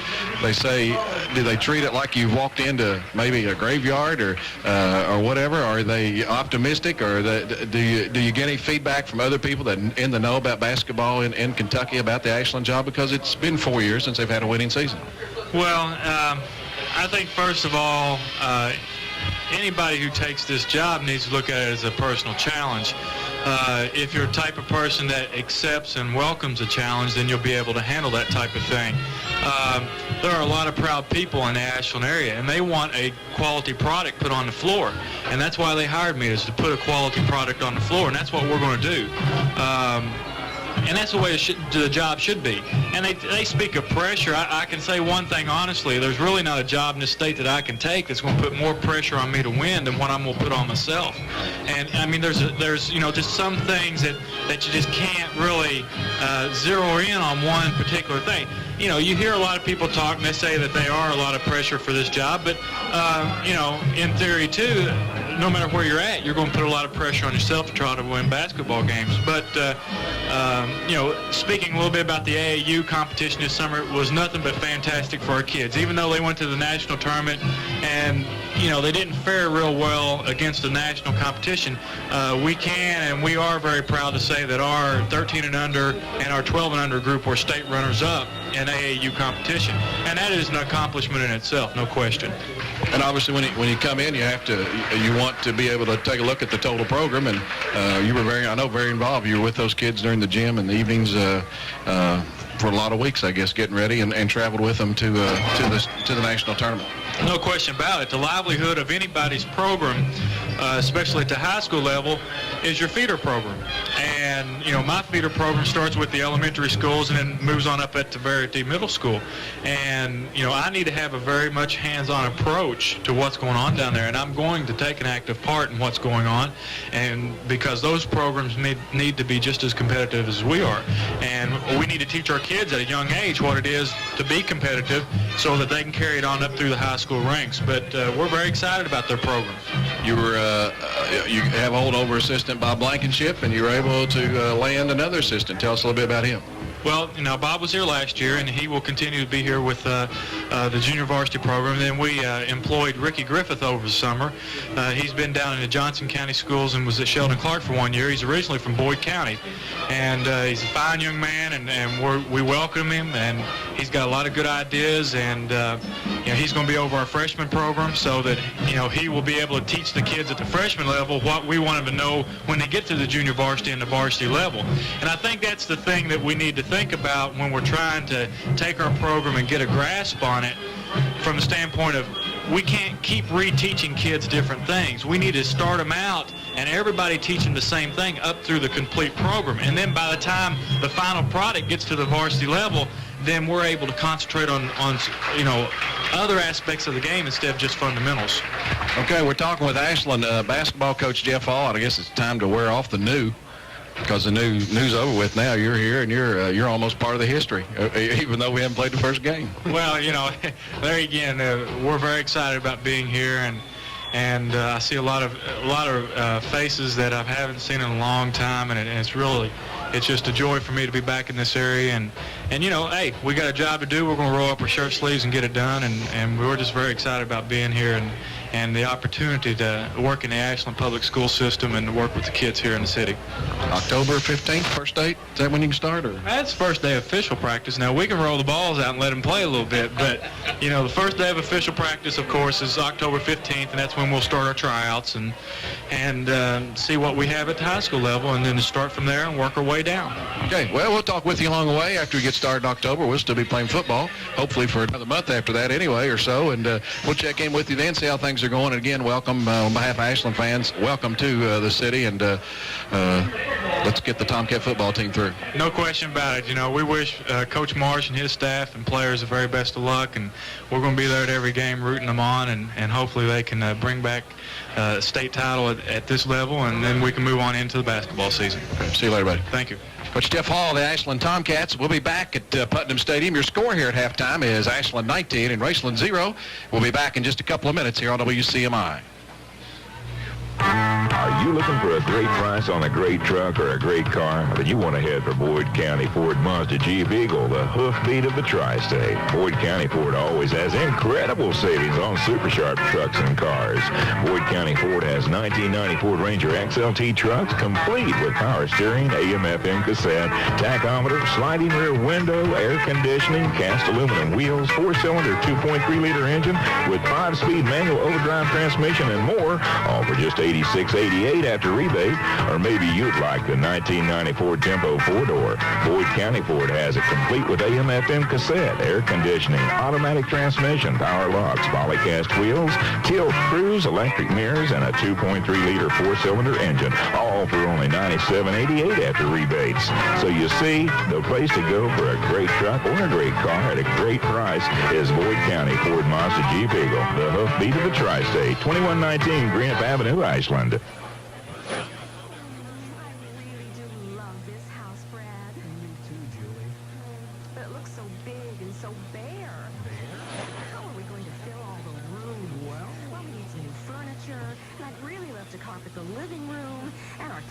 say, do they treat it like you've walked into maybe a graveyard or whatever? Are they optimistic, or do you get any feedback from other people that in the know about basketball in Kentucky about the Ashland job? Because it's been 4 years since they've had a winning season. Well, I think, first of all, anybody who takes this job needs to look at it as a personal challenge. If you're a type of person that accepts and welcomes a challenge, then you'll be able to handle that type of thing. There are a lot of proud people in the Ashland area, and they want a quality product put on the floor. And that's why they hired me, is to put a quality product on the floor, and that's what we're going to do. And that's the way the job should be. And they speak of pressure. I can say one thing honestly, there's really not a job in this state that I can take that's going to put more pressure on me to win than what I'm going to put on myself. And I mean, there's just some things that you just can't really zero in on one particular thing. You hear a lot of people talk and they say that they are a lot of pressure for this job, but in theory too, no matter where you're at, you're going to put a lot of pressure on yourself to try to win basketball games. But speaking a little bit about the AAU competition this summer, it was nothing but fantastic for our kids. Even though they went to the national tournament and they didn't fare real well against the national competition, we can and we are very proud to say that our 13 and under and our 12 and under group were state runners-up in AAU competition, and that is an accomplishment in itself, no question. And obviously, when you come in, you want to be able to take a look at the total program, and you were very involved. You were with those kids during the gym and the evenings for a lot of weeks, I guess, getting ready and traveled with them to the national tournament. No question about it. The livelihood of anybody's program, especially at the high school level, is your feeder program. And, my feeder program starts with the elementary schools and then moves on up at the Verity Middle School. And, I need to have a very much hands-on approach to what's going on down there. And I'm going to take an active part in what's going on. And because those programs need to be just as competitive as we are. And we need to teach our kids at a young age what it is to be competitive so that they can carry it on up through the high school ranks. But we're very excited about their programs. You have holdover assistant Bob Blankenship, and you were able to land another assistant. Tell us a little bit about him. Well, Bob was here last year, and he will continue to be here with the junior varsity program. Then we employed Ricky Griffith over the summer. He's been down in the Johnson County schools and was at Sheldon Clark for 1 year. He's originally from Boyd County, and he's a fine young man, and we welcome him, and he's got a lot of good ideas, and he's going to be over our freshman program so that he will be able to teach the kids at the freshman level what we want them to know when they get to the junior varsity and the varsity level. And I think that's the thing that we need to think about when we're trying to take our program and get a grasp on it, from the standpoint of we can't keep reteaching kids different things. We need to start them out and everybody teach them the same thing up through the complete program. And then by the time the final product gets to the varsity level, then we're able to concentrate on other aspects of the game instead of just fundamentals. Okay, we're talking with Ashland basketball coach Jeff Hall. I guess it's time to wear off the new, because the news over with now. You're here and you're almost part of the history, even though we haven't played the first game. Well, there again, we're very excited about being here, and I see a lot of faces that I haven't seen in a long time, and it's just a joy for me to be back in this area, and hey, we got a job to do. We're going to roll up our shirt sleeves and get it done, and we're just very excited about being here and the opportunity to work in the Ashland public school system and to work with the kids here in the city. October 15th, first date? Is that when you can start? Or? That's first day of official practice. Now, we can roll the balls out and let them play a little bit, but, the first day of official practice, of course, is October 15th, and that's when we'll start our tryouts and see what we have at the high school level, and then to start from there and work our way down. Okay, well, we'll talk with you along the way after we get started in October. We'll still be playing football, hopefully for another month after that anyway or so, and we'll check in with you then, see how things are going. And again, welcome on behalf of Ashland fans. Welcome to the city, and let's get the Tomcat football team through. No question about it. We wish Coach Marsh and his staff and players the very best of luck, and we're going to be there at every game rooting them on, and hopefully they can bring back a state title at this level, and then we can move on into the basketball season. Okay, see you later, buddy. Thank you. Coach Jeff Hall, the Ashland Tomcats. We'll be back at Putnam Stadium. Your score here at halftime is Ashland 19 and Raceland 0. We'll be back in just a couple of minutes here on WCMI. Are you looking for a great price on a great truck or a great car? Then you want to head for Boyd County Ford Mazda Jeep Eagle, the hoofbeat of the tri-state. Boyd County Ford always has incredible savings on super sharp trucks and cars. Boyd County Ford has 1990 Ford Ranger XLT trucks complete with power steering, AM/FM cassette, tachometer, sliding rear window, air conditioning, cast aluminum wheels, 4-cylinder 2.3-liter engine with 5-speed manual overdrive transmission and more, all for just $86.80 $87.88 after rebate, or maybe you'd like the 1994 Tempo 4-door. Boyd County Ford has it complete with AM/FM cassette, air conditioning, automatic transmission, power locks, polycast wheels, tilt cruise, electric mirrors, and a 2.3-liter 4-cylinder engine, all for only $97.88 after rebates. So you see, the place to go for a great truck or a great car at a great price is Boyd County Ford Mazda Jeep Eagle, the hoofbeat of the tri-state, 2119 Greenup Avenue, Ashland.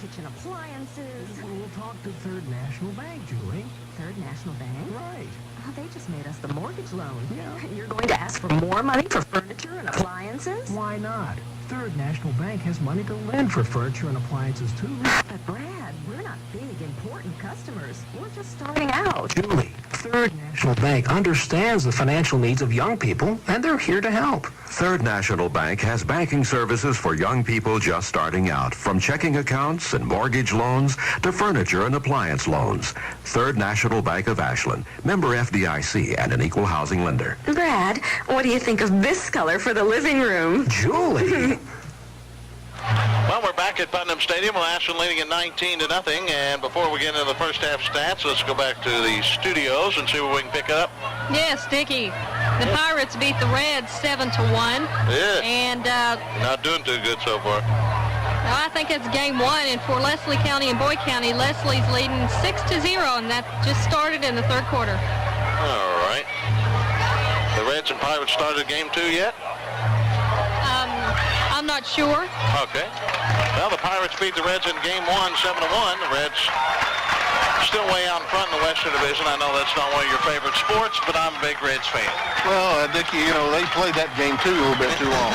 Kitchen appliances. We'll talk to Third National Bank, Julie. Third National Bank? Right. Oh, they just made us the mortgage loan. Yeah. You're going to ask for more money for furniture and appliances? Why not? Third National Bank has money to lend for furniture and appliances, too. But, Brad, we're not big, important customers. We're just starting out. Julie, Third National Bank understands the financial needs of young people, and they're here to help. Third National Bank has banking services for young people just starting out, from checking accounts and mortgage loans to furniture and appliance loans. Third National Bank of Ashland, member FDIC, and an equal housing lender. Brad, what do you think of this color for the living room? Julie! Well, we're back at Putnam Stadium with Ashland leading at 19-0. And before we get into the first half stats, let's go back to the studios and see what we can pick up. Yes, Dickie. The Pirates beat the Reds 7-1. Yeah. And not doing too good so far. I think it's game one. And for Leslie County and Boyd County, Leslie's leading 6-0, and that just started in the third quarter. All right. The Reds and Pirates started game two yet? I'm not sure. Okay. Well, the Pirates beat the Reds in game one, 7-1. The Reds still way out in front in the Western Division. I know that's not one of your favorite sports, but I'm a big Reds fan. Well, Dickie, you know, they played that game, too, a little bit too long.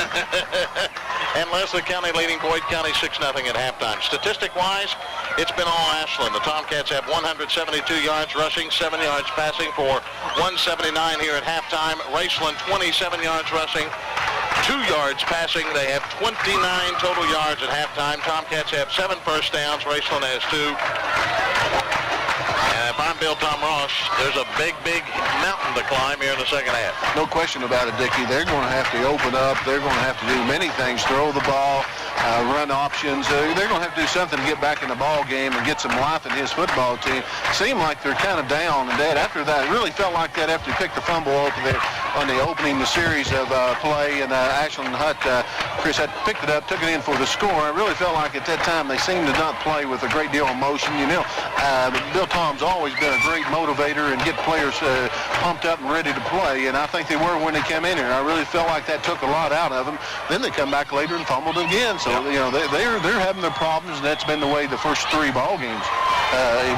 And Leslie County leading Boyd County 6-0 at halftime. Statistic-wise, it's been all Ashland. The Tomcats have 172 yards rushing, 7 yards passing for 179 here at halftime. Raceland, 27 yards rushing, 2 yards passing. They have 29 total yards at halftime. Tomcats have 7 first downs. Raceland has 2. And if I'm Bill Tom Ross, there's a big, big mountain to climb here in the second half. No question about it, Dickie. They're going to have to open up. They're going to have to do many things, throw the ball, run options. They're going to have to do something to get back in the ball game and get some life in his football team. Seemed like they're kind of down and dead. After that, it really felt like that after he picked the fumble over there on the opening the series of play, and Ashland Hutt, Chris had picked it up, took it in for the score. It really felt like at that time they seemed to not play with a great deal of motion. You know, Bill Tom's always been a great motivator and get players pumped up and ready to play, and I think they were when they came in here. I really felt like that took a lot out of them. Then they come back later and fumbled again. So, you know, they're having their problems, and that's been the way the first 3 ball games.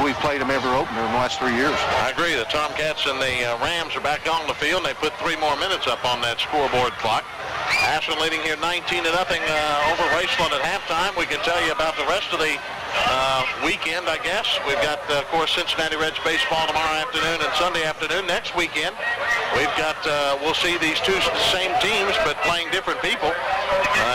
We've played them every opener in the last 3 years. I agree. The Tomcats and the Rams are back on the field, and they put 3 more minutes up on that scoreboard clock. Ashland leading here 19-0 over Raceland at halftime. We can tell you about the rest of the weekend, I guess. We've got, of course, Cincinnati Reds baseball tomorrow afternoon and Sunday afternoon. Next weekend, we've got, we'll see these two same teams, but playing different people.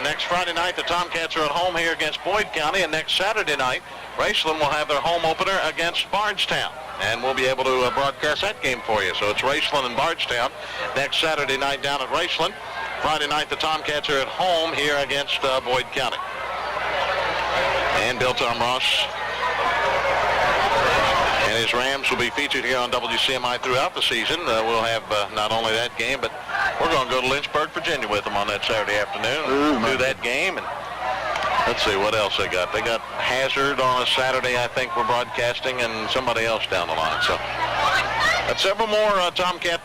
Next Friday night, the Tomcats are at home here against Boyd County, and next Saturday night, Raceland will have their home opener against Bardstown, and we'll be able to broadcast that game for you. So it's Raceland and Bardstown next Saturday night down at Raceland. Friday night, the Tomcats are at home here against Boyd County. And Bill Tom Ross and his Rams will be featured here on WCMI throughout the season. We'll have not only that game, but we're going to go to Lynchburg, Virginia with them on that Saturday afternoon. Do that game. And let's see what else they got. They got Hazard on a Saturday, I think we're broadcasting, and somebody else down the line. So that's several more Tomcat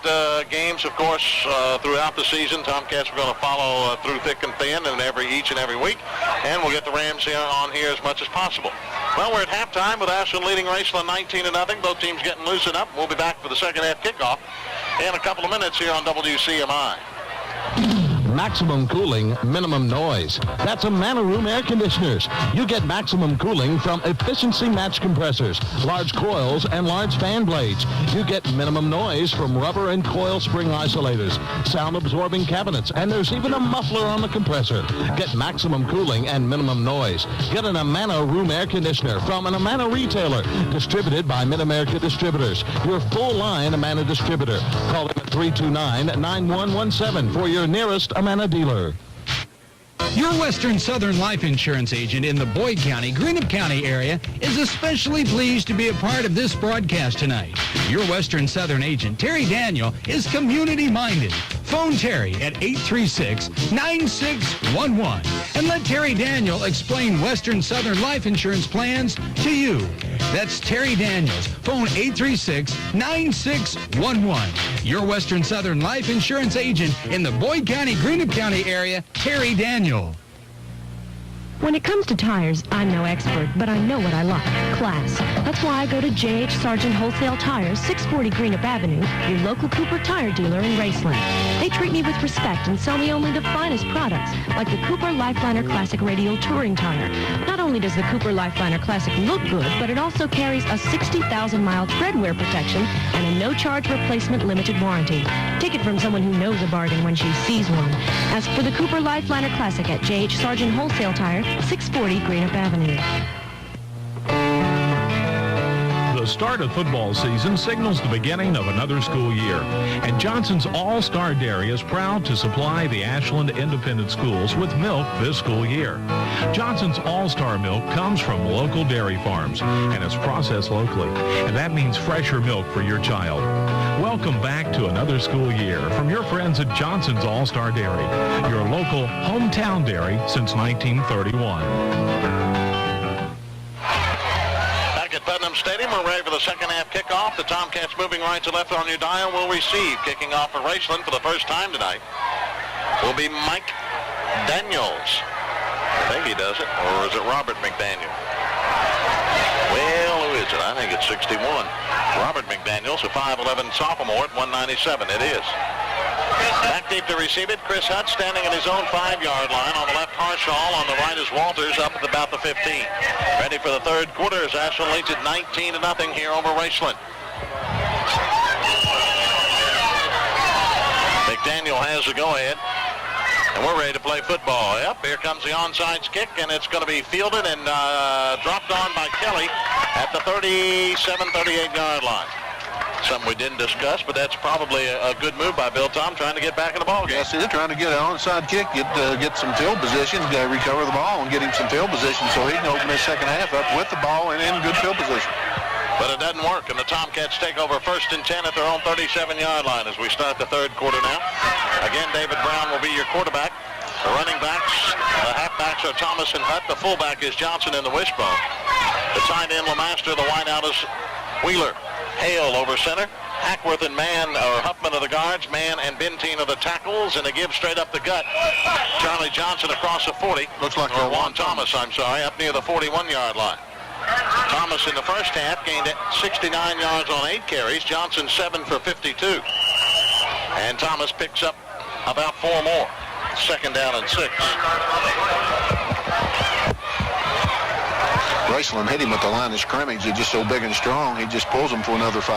games, of course, throughout the season. Tomcats are going to follow through thick and thin and each and every week, and we'll get the Rams on here as much as possible. Well, we're at halftime with Ashland leading Raceland 19-0. Both teams getting loosened up. We'll be back for the second half kickoff in a couple of minutes here on WCMI. Maximum cooling, minimum noise. That's Amana Room air conditioners. You get maximum cooling from efficiency match compressors, large coils, and large fan blades. You get minimum noise from rubber and coil spring isolators, sound-absorbing cabinets, and there's even a muffler on the compressor. Get maximum cooling and minimum noise. Get an Amana Room air conditioner from an Amana retailer, distributed by Mid-America Distributors, your full-line Amana distributor. Call them at 329-9117 for your nearest Amana dealer. Your Western Southern Life Insurance agent in the Boyd County, Greenup County area is especially pleased to be a part of this broadcast tonight. Your Western Southern agent, Terry Daniel, is community-minded. Phone Terry at 836-9611 and let Terry Daniel explain Western Southern Life Insurance plans to you. That's Terry Daniels. Phone 836-9611. Your Western Southern Life Insurance agent in the Boyd County, Greenup County area, Terry Daniel. When it comes to tires, I'm no expert, but I know what I like, class. That's why I go to J.H. Sargent Wholesale Tires, 640 Greenup Avenue, your local Cooper tire dealer in Raceland. They treat me with respect and sell me only the finest products, like the Cooper Lifeliner Classic Radial Touring Tire. Not only does the Cooper Lifeliner Classic look good, but it also carries a 60,000-mile tread wear protection and a no-charge replacement limited warranty. Take it from someone who knows a bargain when she sees one. Ask for the Cooper Lifeliner Classic at J.H. Sargent Wholesale Tire, 640 Greenup Avenue. The start of football season signals the beginning of another school year, and Johnson's All-Star Dairy is proud to supply the Ashland Independent Schools with milk this school year. Johnson's All-Star milk comes from local dairy farms, and it's processed locally, and that means fresher milk for your child. Welcome back to another school year from your friends at Johnson's All-Star Dairy, your local hometown dairy since 1931. Putnam Stadium, we're ready for the second half kickoff. The Tomcats moving right to left on your dial will receive. Kicking off for Raceland for the first time tonight will be Mike Daniels. I think he does it, or is it Robert McDaniel? Well, who is it? I think it's 61. Robert McDaniels, a 5'11 sophomore at 197. It is. Back deep to receive it. Chris Hutt standing at his own 5-yard line. On the left, Harshall. On the right is Walters up at about the 15. Ready for the third quarter as Ashland leads it 19-0 here over Raceland. McDaniel has the go-ahead. And we're ready to play football. Yep, here comes the onside kick, and it's going to be fielded and dropped on by Kelly at the 37-38-yard line. Something we didn't discuss, but that's probably a good move by Bill Tom, trying to get back in the ball game. Yes, he's trying to get an onside kick, get some field position, recover the ball, and get him some field position so he can open his second half up with the ball and in good field position. But it doesn't work, and the Tomcats take over 1st and 10 at their own 37-yard line as we start the third quarter now. Again, David Brown will be your quarterback. The running backs, the halfbacks are Thomas and Hutt. The fullback is Johnson in the wishbone. The tight end, LeMaster. The wideout is Wheeler. Hale over center. Hackworth and Mann, or Huffman of the guards. Mann and Bentine of the tackles, and a give straight up the gut. Charlie Johnson across the 40. Looks like or Juan Thomas, I'm sorry, up near the 41-yard line. Thomas in the first half gained 69 yards on 8 carries. Johnson 7 for 52. And Thomas picks up about 4 more. 2nd down and 6. Raceland hit him at the line of scrimmage. He's just so big and strong, he just pulls him for another 4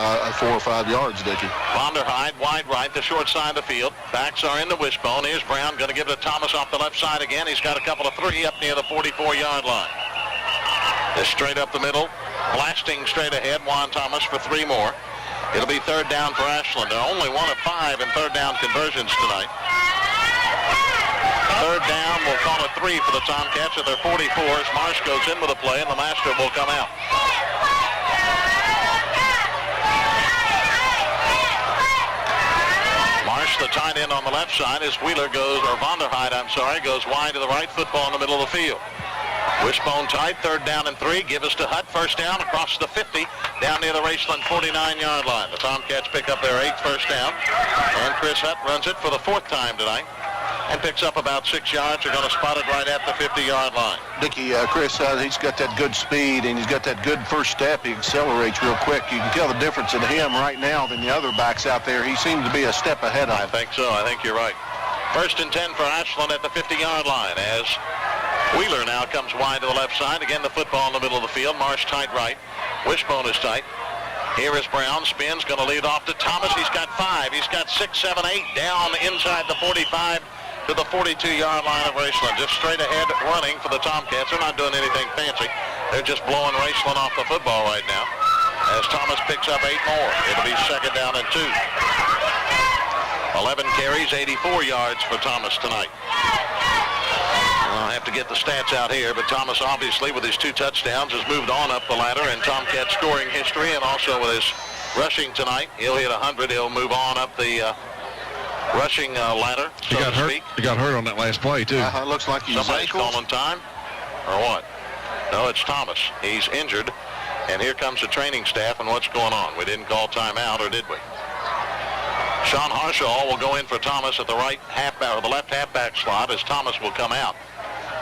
or 5 yards, Dickie. Vonderhyde wide right, the short side of the field. Backs are in the wishbone. Here's Brown going to give it to Thomas off the left side again. He's got a couple of 3 up near the 44-yard line. This straight up the middle, blasting straight ahead, Juan Thomas for 3 more. It'll be 3rd down for Ashland. They're only 1 of 5 in 3rd down conversions tonight. 3rd down, we'll call it 3 for the Tomcats at their 44s. Marsh goes in with a play, and the master will come out. Marsh, the tight end on the left side, as Wheeler goes, or Vonderhyde, I'm sorry, goes wide to the right, football in the middle of the field. Wishbone tight, 3rd down and 3. Give us to Hutt, 1st down across the 50, down near the Raceland 49-yard line. The Tomcats pick up their 8th first down, and Chris Hutt runs it for the 4th time tonight and picks up about 6 yards. They're going to spot it right at the 50-yard line. Dickie, Chris, he's got that good speed, and he's got that good first step. He accelerates real quick. You can tell the difference in him right now than the other backs out there. He seems to be a step ahead of him. I think so. I think you're right. First and 10 for Ashland at the 50-yard line as Wheeler now comes wide to the left side. Again, the football in the middle of the field. Marsh tight right. Wishbone is tight. Here is Brown. Spins, going to lead off to Thomas. He's got 5. He's got 6, 7, 8 down inside the 45 to the 42-yard line of Raceland. Just straight ahead running for the Tomcats. They're not doing anything fancy. They're just blowing Raceland off the football right now as Thomas picks up 8 more. It'll be second down and 2. 11 carries, 84 yards for Thomas tonight. I'll have to get the stats out here, but Thomas obviously with his 2 touchdowns has moved on up the ladder in Tomcat scoring history, and also with his rushing tonight. He'll hit 100. He'll move on up the rushing ladder, so he got to hurt. speak. He got hurt on that last play, too. It looks like he's Somebody's ankles. calling time, or what? No, it's Thomas. He's injured, and here comes the training staff, and what's going on? We didn't call timeout, or did we? Sean Harshaw will go in for Thomas at the right halfback, or the left halfback slot, as Thomas will come out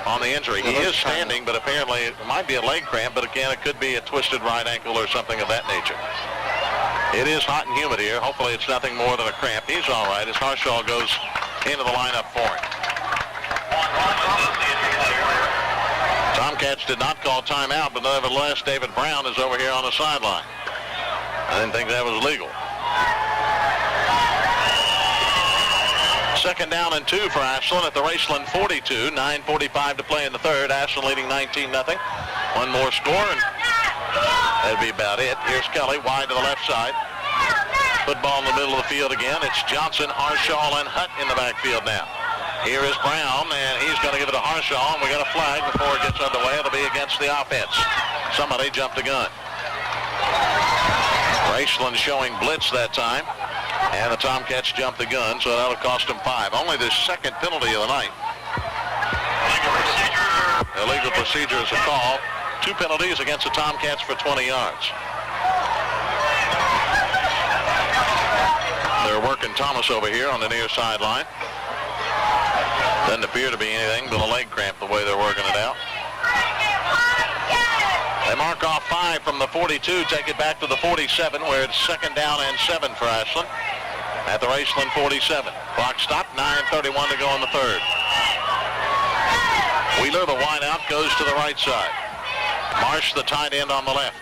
on the injury. He is standing, but apparently it might be a leg cramp, but again, it could be a twisted right ankle or something of that nature. It is hot and humid here. Hopefully it's nothing more than a cramp. He's all right as Harshaw goes into the lineup for him. Tomcats did not call timeout, but nevertheless, David Brown is over here on the sideline. I didn't think that was legal. Second down and 2 for Ashland at the Raceland 42. 9:45 to play in the third. Ashland leading 19-0. One more score, and that'd be about it. Here's Kelly wide to the left side. Football in the middle of the field again. It's Johnson, Harshaw, and Hutt in the backfield now. Here is Brown, and he's going to give it to Harshaw, and we got a flag before it gets underway. It'll be against the offense. Somebody jumped the gun. Raceland showing blitz that time. And the Tomcats jumped the gun, so that'll cost them 5. Only the second penalty of the night. Illegal procedure is a call. 2 penalties against the Tomcats for 20 yards. They're working Thomas over here on the near sideline. Doesn't appear to be anything but a leg cramp the way they're working it out. They mark off 5 from the 42, take it back to the 47, where it's second down and 7 for Ashland at the Raceland 47. Clock stopped, 9:31 to go in the third. Wheeler, the wideout, goes to the right side. Marsh, the tight end, on the left.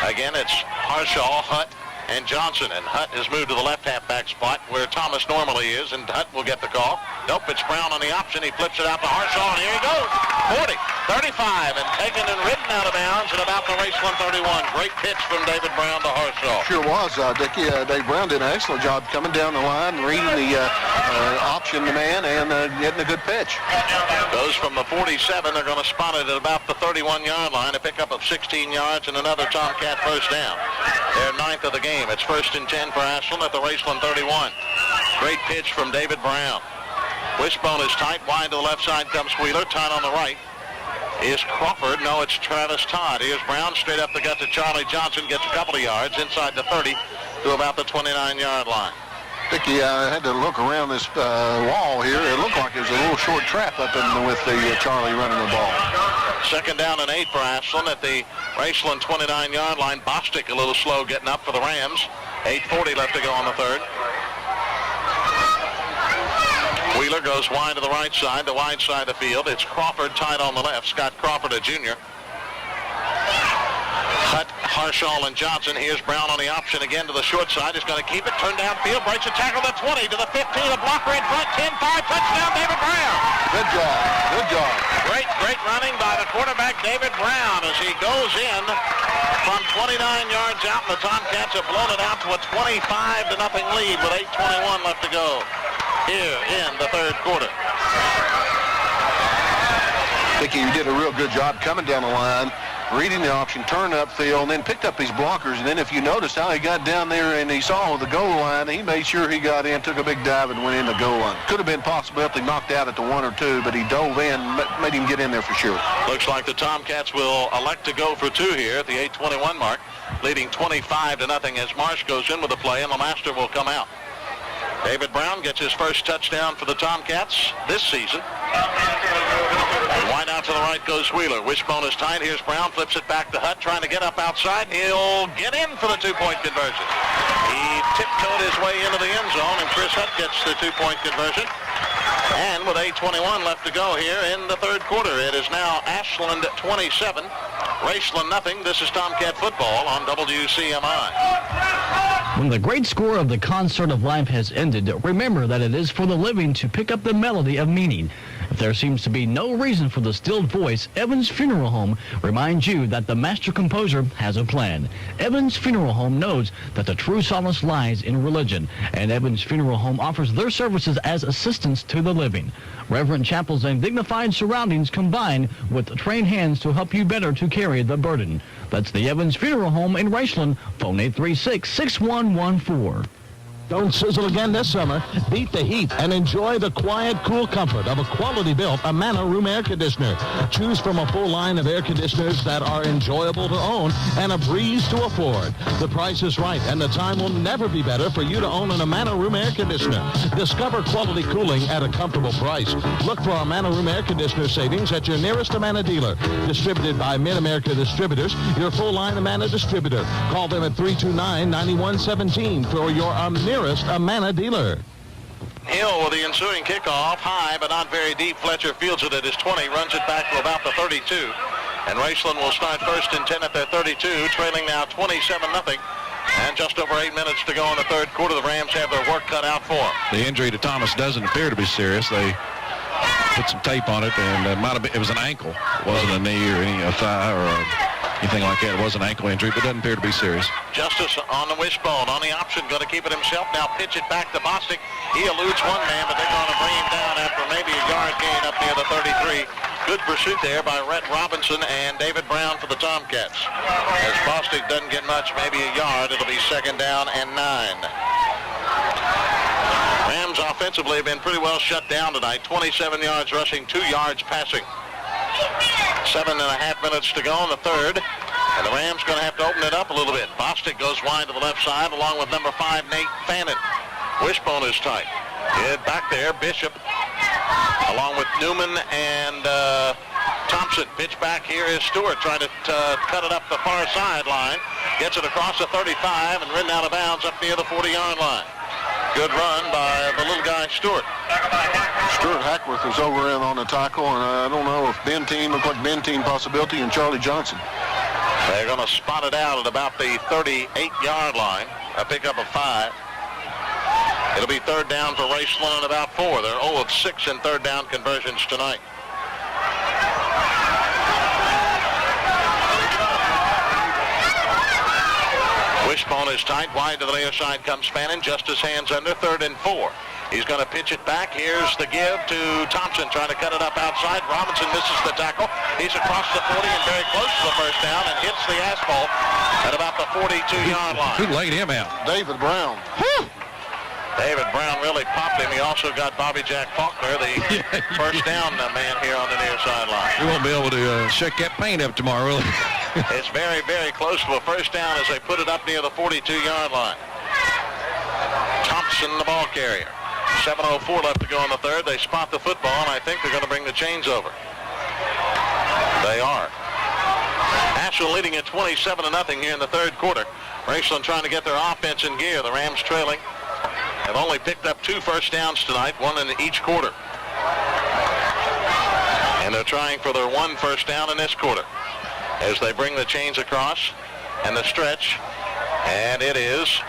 Again, it's Harshaw, Hutt, and Johnson. And Hutt has moved to the left halfback spot where Thomas normally is, and Hutt will get the call. Nope, it's Brown on the option. He flips it out to Harshaw, and here he goes. 40, 35, and taken and ridden out of bounds at about the Raceland 31. Great pitch from David Brown to Harshaw. Sure was, Dickie. Dave Brown did an excellent job coming down the line, reading the option the man, and getting a good pitch. Goes from the 47. They're going to spot it at about the 31-yard line. A pickup of 16 yards and another Tomcat first down. Their 9th of the game. It's first and 10 for Ashland at the Raceland 31. Great pitch from David Brown. Wishbone is tight. Wide to the left side comes Wheeler. Tight on the right is Crawford. No, it's Travis Todd. Here's Brown straight up the gut to Charlie Johnson. Gets a couple of yards inside the 30 to about the 29-yard line. Dickie, I had to look around this wall here. It looked like it was a little short trap up in with the Charlie running the ball. Second down and 8 for Ashland at the Raceland 29-yard line. Bostic a little slow getting up for the Rams. 8:40 left to go on the third. Wheeler goes wide to the right side, the wide side of the field. It's Crawford tight on the left. Scott Crawford, a junior. Hutt, Harshaw, and Johnson. Here's Brown on the option again to the short side. He's going to keep it, turn downfield, breaks a tackle to the 20, to the 15, a blocker in front, 10-5, touchdown, David Brown. Good job, good job. Great running by the quarterback, David Brown, as he goes in from 29 yards out. The Tomcats have blown it out to a 25-0 lead with 8:21 left to go here in the third quarter. Dickie, you did a real good job coming down the line, reading the option, turning upfield, and then picked up these blockers. And then if you notice how he got down there and he saw the goal line, he made sure he got in, took a big dive, and went in the goal line. Could have been possibility knocked out at the 1 or 2, but he dove in, made him get in there for sure. Looks like the Tomcats will elect to go for 2 here at the 8:21 mark, leading 25-0 as Marsh goes in with the play, and LeMaster will come out. David Brown gets his first touchdown for the Tomcats this season. Wide out to the right goes Wheeler. Wishbone is tight. Here's Brown. Flips it back to Hutt. Trying to get up outside. He'll get in for the 2-point conversion. He tiptoed his way into the end zone, and Chris Hutt gets the two-point conversion. And with 8:21 left to go here in the third quarter, it is now Ashland 27, Raceland nothing. This is Tomcat football on WCMI. When the great score of the concert of life has ended, remember that it is for the living to pick up the melody of meaning. If there seems to be no reason for the stilled voice, Evans Funeral Home reminds you that the master composer has a plan. Evans Funeral Home knows that the true solace lies in religion, and Evans Funeral Home offers their services as assistance to the living. Reverent chapels and dignified surroundings combine with trained hands to help you better to carry the burden. That's the Evans Funeral Home in Raceland. Phone 836-6114. Don't sizzle again this summer. Beat the heat and enjoy the quiet, cool comfort of a quality-built Amana room air conditioner. Choose from a full line of air conditioners that are enjoyable to own and a breeze to afford. The price is right, and the time will never be better for you to own an Amana room air conditioner. Discover quality cooling at a comfortable price. Look for Amana room air conditioner savings at your nearest Amana dealer. Distributed by Mid-America Distributors, your full line Amana distributor. Call them at 329-9117 for your nearest Amana dealer. Hill with the ensuing kickoff, high but not very deep. Fletcher fields it at his 20, runs it back to about the 32. And Raceland will start first and 10 at their 32, trailing now 27-0. And just over 8 minutes to go in the third quarter. The Rams have their work cut out for them. The injury to Thomas doesn't appear to be serious. They put some tape on it, and it was an ankle. It wasn't a knee or a thigh or anything like that. It was an ankle injury, but doesn't appear to be serious. Justice on the wishbone, on the option, going to keep it himself. Now pitch it back to Bostic. He eludes one man, but they're going to bring him down after maybe a yard gain up near the 33. Good pursuit there by Rhett Robinson and David Brown for the Tomcats. As Bostic doesn't get much, maybe a yard, it'll be second down and 9. Rams offensively have been pretty well shut down tonight. 27 yards rushing, 2 yards passing. 7.5 minutes to go in the third. And the Rams going to have to open it up a little bit. Bostic goes wide to the left side along with number 5, Nate Fannin. Wishbone is tight. Head back there, Bishop, along with Newman and Thompson. Pitch back here is Stewart trying to cut it up the far sideline. Gets it across the 35 and ridden out of bounds up near the 40-yard line. Good run by the little guy, Stewart. Stuart Hackworth was over in on the tackle, and I don't know if Benteen, looked like Benteen possibility, and Charlie Johnson. They're going to spot it out at about the 38-yard line, a pickup of 5. It'll be third down for Raceland and about 4. They're 0 of 6 in third down conversions tonight. Wishbone is tight. Wide to the near side comes Fannin. Justice hands under, 3rd and 4. He's going to pitch it back. Here's the give to Thompson, trying to cut it up outside. Robinson misses the tackle. He's across the 40 and very close to the first down and hits the asphalt at about the 42-yard line. Who laid him out? David Brown. David Brown really popped him. He also got Bobby Jack Faulkner, the first down man here on the near sideline. We won't be able to shake that paint up tomorrow, really. It's very, very close to a first down as they put it up near the 42-yard line. Thompson, the ball carrier. 7:04 left to go in the third. They spot the football, and I think they're going to bring the chains over. They are. Ashland leading at 27-0 here in the third quarter. Raceland trying to get their offense in gear. The Rams trailing. Have only picked up 2 first downs tonight, 1 in each quarter. And they're trying for their 1 first down in this quarter as they bring the chains across and the stretch. And it is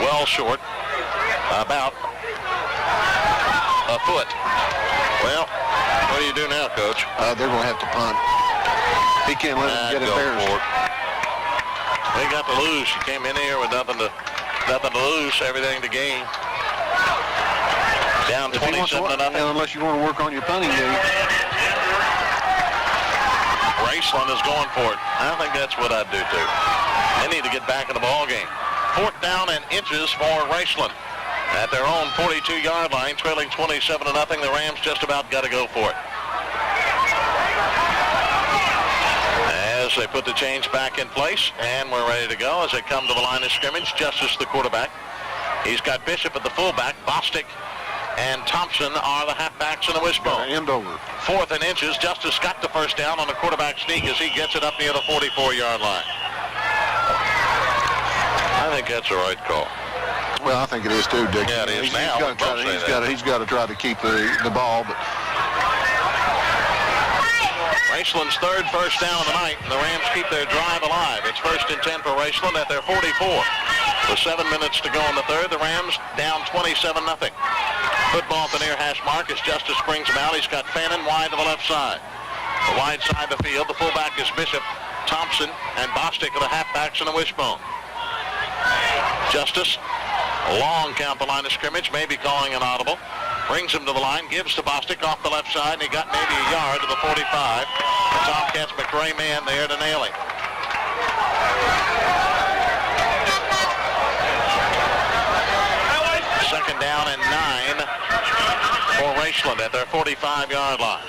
well short, about a foot. Well, what do you do now, Coach? They're going to have to punt. He can't let him get embarrassed. They got to lose. You came in here with nothing to lose, everything to gain. Down 27-0. Unless you want to work on your punting game. Raceland is going for it. I think that's what I'd do too. They need to get back in the ball game. 4th down and inches for Raceland. At their own 42-yard line, trailing 27-0. The Rams just about got to go for it. As they put the chains back in place, and we're ready to go as they come to the line of scrimmage. Justice, the quarterback. He's got Bishop at the fullback. Bostic and Thompson are the halfbacks in the wishbone. End over. 4th and inches. Justice got the first down on the quarterback sneak as he gets it up near the 44-yard line. I think that's the right call. Well, I think it is too, Dick. Yeah, it is now. He's got to try to keep the ball, but Raceland's third first down of the night, and the Rams keep their drive alive. It's 1st and 10 for Raceland at their 44. With 7 minutes to go in the third, the Rams down 27-0. Football at the near hash mark as Justice brings him out. He's got Fannin wide to the left side. The wide side of the field, the fullback is Bishop, Thompson, and Bostic are the halfbacks in the wishbone. Justice, a long count the line of scrimmage, maybe calling an audible. Brings him to the line, gives to Bostic off the left side, and he got maybe a yard to the 45. The Tomcats McRae man there to nail him. Second down and 9 for Raceland at their 45-yard line.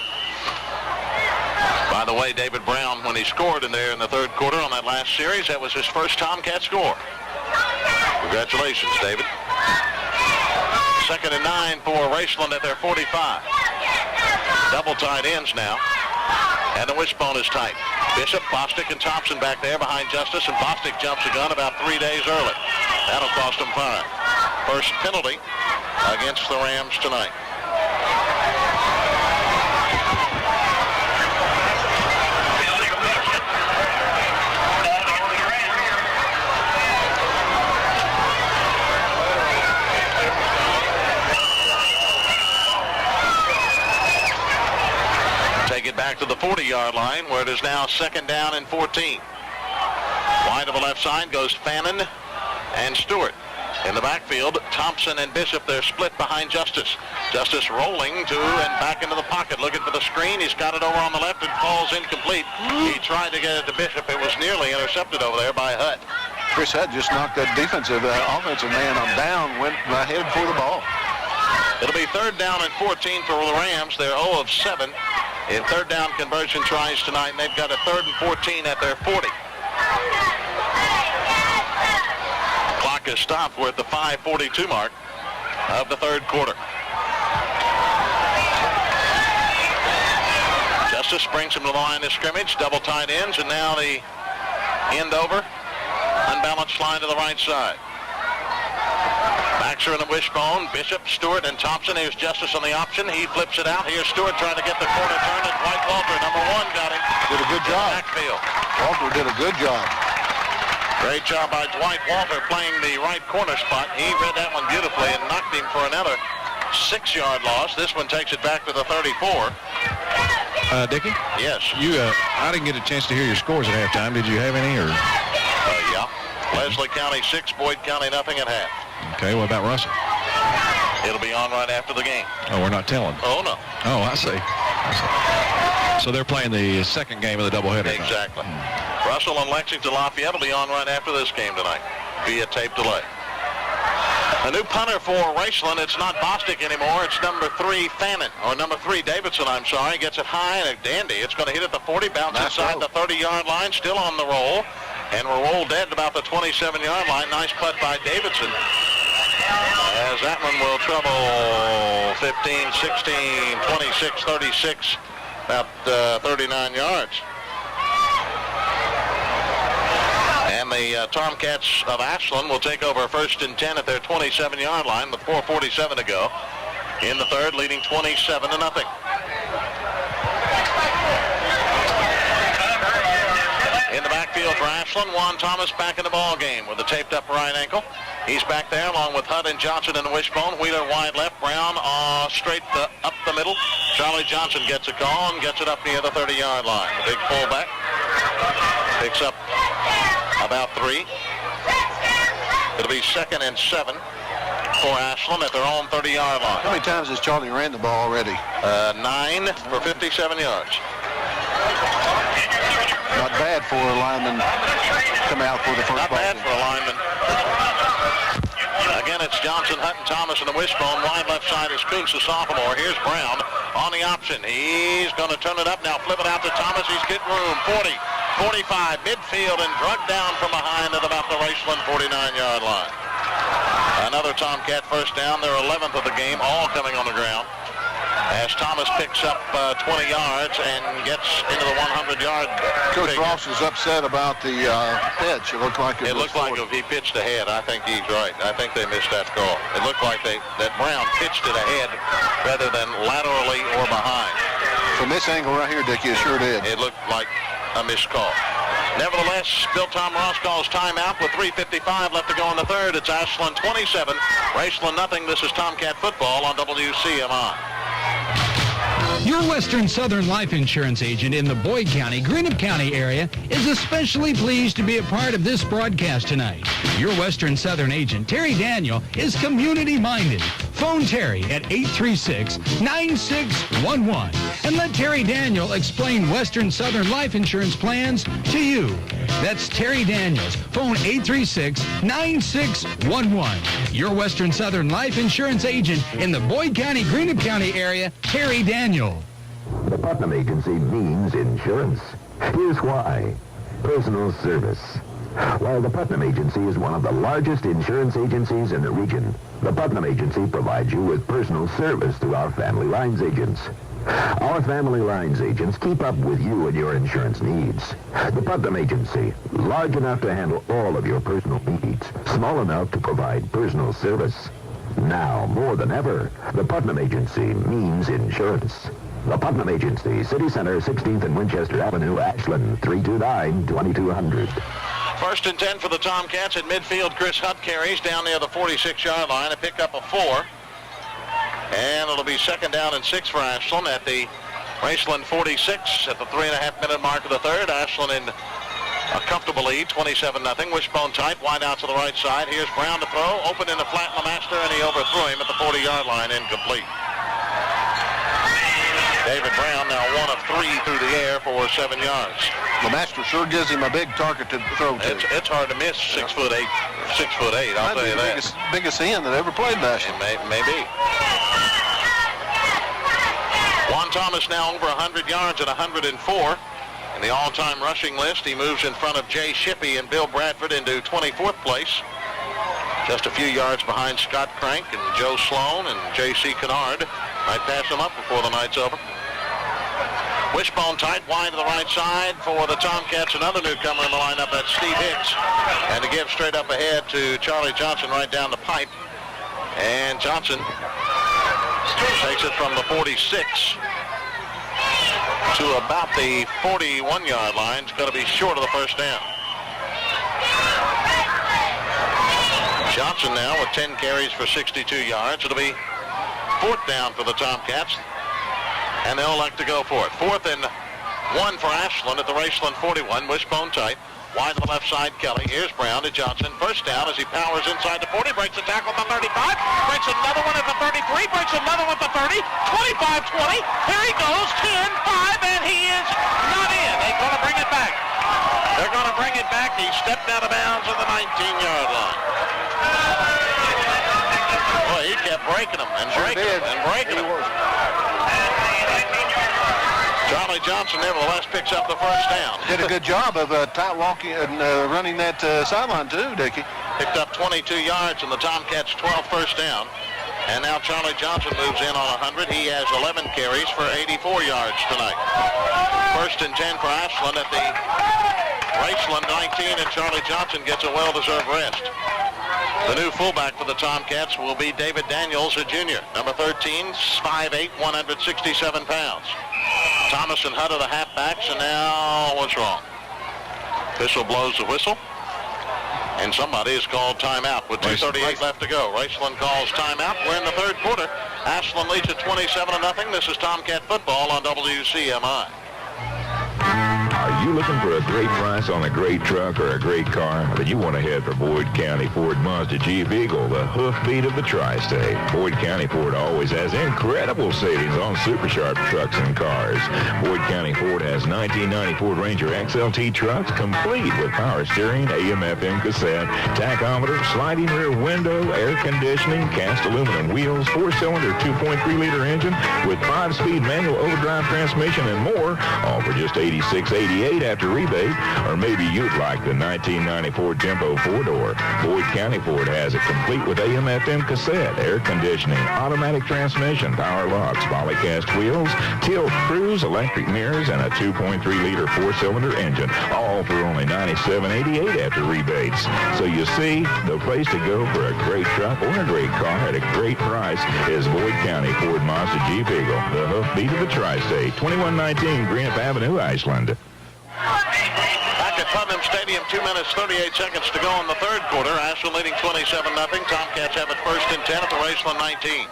By the way, David Brown, when he scored in there in the third quarter on that last series, that was his first Tomcat score. Congratulations, David. Second and 9 for Raceland at their 45. Double tight ends now. And the wishbone is tight. Bishop, Bostic, and Thompson back there behind Justice, and Bostic jumps the gun about 3 days early. That'll cost him 5. First penalty against the Rams tonight. Take it back to the 40-yard line where it is now second down and 14. Wide of the left side goes Fannin and Stewart. In the backfield, Thompson and Bishop, they're split behind Justice. Justice rolling to and back into the pocket, looking for the screen. He's got it over on the left and falls incomplete. He tried to get it to Bishop. It was nearly intercepted over there by Hutt. Chris Hutt just knocked that offensive man on down, went ahead for the ball. It'll be third down and 14 for the Rams. They're 0 of 7 in third down conversion tries tonight, and they've got a 3rd and 14 at their 40. Clock is stopped. We're at the 5:42 mark of the third quarter. Justice brings him to the line of scrimmage, double tight ends, and now the end over, unbalanced line to the right side. Backs are in the wishbone. Bishop, Stewart, and Thompson. Here's Justice on the option. He flips it out. Here's Stewart trying to get the corner turn, and Dwight Walter, number 1, got him. Did a good job. Backfield. Walter did a good job. Great job by Dwight Walter playing the right corner spot. He read that one beautifully and knocked him for another 6-yard loss. This one takes it back to the 34. Dickie? Yes. I didn't get a chance to hear your scores at halftime. Did you have any? Or? Yeah. Leslie County 6, Boyd County nothing at half. Okay, what about Russell? It'll be on right after the game. Oh, we're not telling. Oh, no. Oh, I see. So they're playing the second game of the doubleheader. Exactly. Russell and Lexington Lafayette will be on right after this game tonight via tape delay. A new punter for Raceland. It's not Bostic anymore. It's number 3, Fannin. Or number 3, Davidson, I'm sorry. Gets it high and a dandy. It's going to hit at the 40, bounce inside the 30-yard line, still on the roll. And we're rolled dead at about the 27-yard line. Nice putt by Davidson. As that one will trouble 15, 16, 26, 36, about 39 yards. And the Tomcats of Ashland will take over 1st and 10 at their 27-yard line with 4:47 to go in the third, leading 27-0. In the backfield for Ashland, Juan Thomas back in the ball game with a taped up right ankle. He's back there along with Hutt and Johnson in the wishbone. Wheeler wide left, Brown straight up the middle. Charlie Johnson gets a call and gets it up near the 30-yard line. The big fullback picks up about 3. It'll be 2nd and 7 for Ashland at their own 30-yard line. How many times has Charlie ran the ball already? 9 for 57 yards. Not bad for a lineman come out for the first ball. Not bad for a lineman. Again, it's Johnson, Hutt, and Thomas in the wishbone. Wide left side is Kuntz, the sophomore. Here's Brown on the option. He's going to turn it up now, flip it out to Thomas. He's getting room. 40, 45, midfield, and drugged down from behind at about the Raceland 49-yard line. Another Tomcat first down. Their 11th of the game, all coming on the ground. as Thomas picks up 20 yards and gets into the 100-yard Coach Ross is upset about the pitch. It looked like it looked like if he pitched ahead. I think he's right. I think they missed that call. It looked like that Brown pitched it ahead rather than laterally or behind. From this angle right here, Dickie, it sure did. It looked like a missed call. Nevertheless, Bill Tom Ross calls timeout with 3:55 left to go in the third. It's Ashland 27, Raceland nothing. This is Tomcat football on WCMI. Your Western Southern life insurance agent in the Boyd County, Greenup County area is especially pleased to be a part of this broadcast tonight. Your Western Southern agent, Terry Daniel, is community-minded. Phone Terry at 836-9611 and let Terry Daniel explain Western Southern life insurance plans to you. That's Terry Daniels. Phone 836-9611. Your Western Southern life insurance agent in the Boyd County, Greenup County area, Terry Daniel. The Putnam Agency means insurance. Here's why. Personal service. While the Putnam Agency is one of the largest insurance agencies in the region, the Putnam Agency provides you with personal service through our Family Lines agents. Our Family Lines agents keep up with you and your insurance needs. The Putnam Agency, large enough to handle all of your personal needs, small enough to provide personal service. Now, more than ever, the Putnam Agency means insurance. The Putnam Agency, City Center, 16th and Winchester Avenue, Ashland, 329-2200. First and 10 for the Tomcats at midfield. Chris Hutt carries down near the 46-yard line, a pickup of 4. And it'll be second down and 6 for Ashland at the Raceland 46 at the 3.5-minute mark of the third. Ashland in a comfortable lead, 27-0. Wishbone tight, wide out to the right side. Here's Brown to throw, open in the flat Lemaster, and he overthrew him at the 40-yard line, incomplete. David Brown now 1 of 3 through the air for 7 yards. Lemaster sure gives him a big target to throw to. It's hard to miss 6'8", 6'8". I'll tell you that. Biggest end that ever played in Ashland. Maybe. Juan Thomas now over 100 yards at 104. In the all-time rushing list, he moves in front of Jay Shippey and Bill Bradford into 24th place. Just a few yards behind Scott Crank and Joe Sloan and J.C. Kennard. Might pass him up before the night's over. Wishbone tight, wide to the right side for the Tomcats. Another newcomer in the lineup, that's Steve Hicks. And to give straight up ahead to Charlie Johnson right down the pipe. And Johnson takes it from the 46 to about the 41-yard line. It's going to be short of the first down. Johnson now with 10 carries for 62 yards. It'll be fourth down for the Tomcats, and they'll like to go for it. 4th and 1 for Ashland at the Raceland 41. Wishbone tight. Wide to the left side, Kelly. Here's Brown to Johnson. First down as he powers inside the 40. Breaks a tackle at the 35. Breaks another one at the 33. Breaks another one at the 30. 25-20. Here he goes. 10-5, and he is not in. They're going to bring it back. They're going to bring it back. He stepped out of bounds at the 19-yard line. Boy, he kept breaking them and breaking them and breaking them. Charlie Johnson, nevertheless, picks up the first down. Did a good job of tight walking and running that sideline, too, Dickie. Picked up 22 yards in the Tomcats' 12th first down. And now Charlie Johnson moves in on 100. He has 11 carries for 84 yards tonight. First and 10 for Ashland at the Raceland 19, and Charlie Johnson gets a well-deserved rest. The new fullback for the Tomcats will be David Daniels, a junior. Number 13, 5'8", 167 pounds. Thomas and Hutt are the halfbacks, and now what's wrong? Official blows the whistle, and somebody is called timeout with 2:38 left to go. Raceland calls timeout. We're in the third quarter. Ashland leads at 27-0. This is Tomcat football on WCMI. Are you looking for a great price on a great truck or a great car? Then you want to head for Boyd County Ford Mazda Jeep Eagle, the hoofbeat of the tri-state. Boyd County Ford always has incredible savings on super sharp trucks and cars. Boyd County Ford has 1990 Ford Ranger XLT trucks complete with power steering, AM/FM cassette, tachometer, sliding rear window, air conditioning, cast aluminum wheels, 4-cylinder 2.3-liter engine with 5-speed manual overdrive transmission and more, all for just $86.88. $788 after rebate, or maybe you'd like the 1994 Tempo 4-door. Boyd County Ford has it complete with AM/FM cassette, air conditioning, automatic transmission, power locks, polycast wheels, tilt cruise, electric mirrors, and a 2.3-liter 4-cylinder engine, all for only $97.88 after rebates. So you see, the place to go for a great truck or a great car at a great price is Boyd County Ford Mazda Jeep Eagle, the hoofbeat of the Tri-State, 2119 Greenup Avenue, Ashland. Back at Putnam Stadium, 2 minutes, 38 seconds to go in the third quarter. Ashland leading 27-0. Tomcats have it first and 10 at the Raceland 19.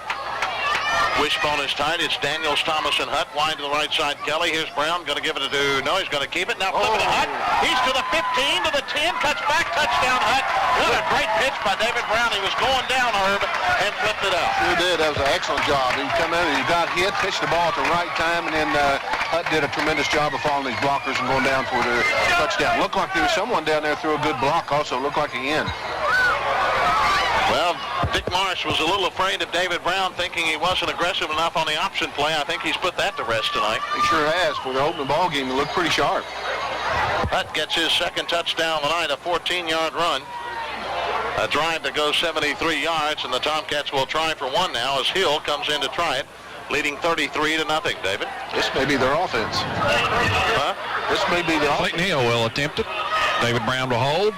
Wishbone is tight. It's Daniels, Thomas, and Hutt. Wide to the right side, Kelly. Here's Brown. Going to give it to no, he's going to keep it. Now flip it to Hutt. He's to the 15, to the 10. Cuts back. Touchdown, Hutt. What a great pitch by David Brown. He was going down, Herb, and flipped it out. Sure did. That was an excellent job. He come in and he got hit, pitched the ball at the right time, and then Hutt did a tremendous job of following these blockers and going down for the touchdown. Looked like there was someone down there threw a good block also. Looked like he in. Well, Dick Marsh was a little afraid of David Brown, thinking he wasn't aggressive enough on the option play. I think he's put that to rest tonight. He sure has. For the opening ball game, he looked pretty sharp. Hutt gets his second touchdown of the night, a 14-yard run. A drive that goes 73 yards, and the Tomcats will try for one now as Hill comes in to try it, leading 33-0, David. This may be their offense. Huh? This may be their offense. Clayton Hill will attempt it. David Brown will hold.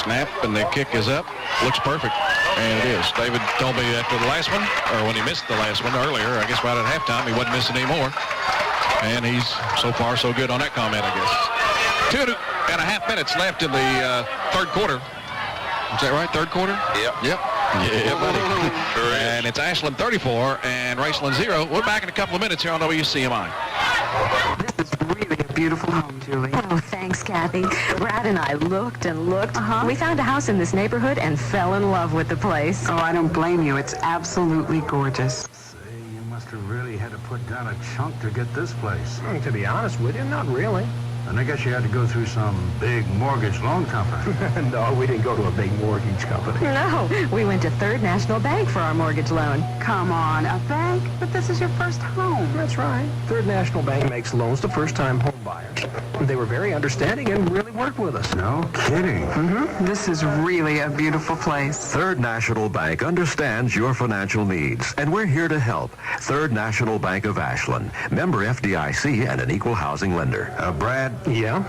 Snap, and the kick is up. Looks perfect, and it is. David told me after the last one, or when he missed the last one earlier, I guess right at halftime, he wasn't missing anymore. And he's so far so good on that comment, I guess. 2.5 minutes left in the third quarter. Is that right? Third quarter? Yep. Yeah, buddy. Sure is. And it's Ashland 34 and Raceland 0. We're back in a couple of minutes here on WCMI. This is really a beautiful home, Julie. Oh, thanks, Kathy. Brad and I looked and looked. We found a house in this neighborhood and fell in love with the place. Oh, I don't blame you. It's absolutely gorgeous. Say, you must have really had to put down a chunk to get this place. To be honest with you, not really. And I guess you had to go through some big mortgage loan company. No, we didn't go to a big mortgage company. No, we went to Third National Bank for our mortgage loan. Come on, a bank? But this is your first home. That's right. Third National Bank makes loans to first-time home buyers. They were very understanding and really worked with us. No kidding. This is really a beautiful place. Third National Bank understands your financial needs, and we're here to help. Third National Bank of Ashland, member FDIC and an equal housing lender. Brad? Yeah?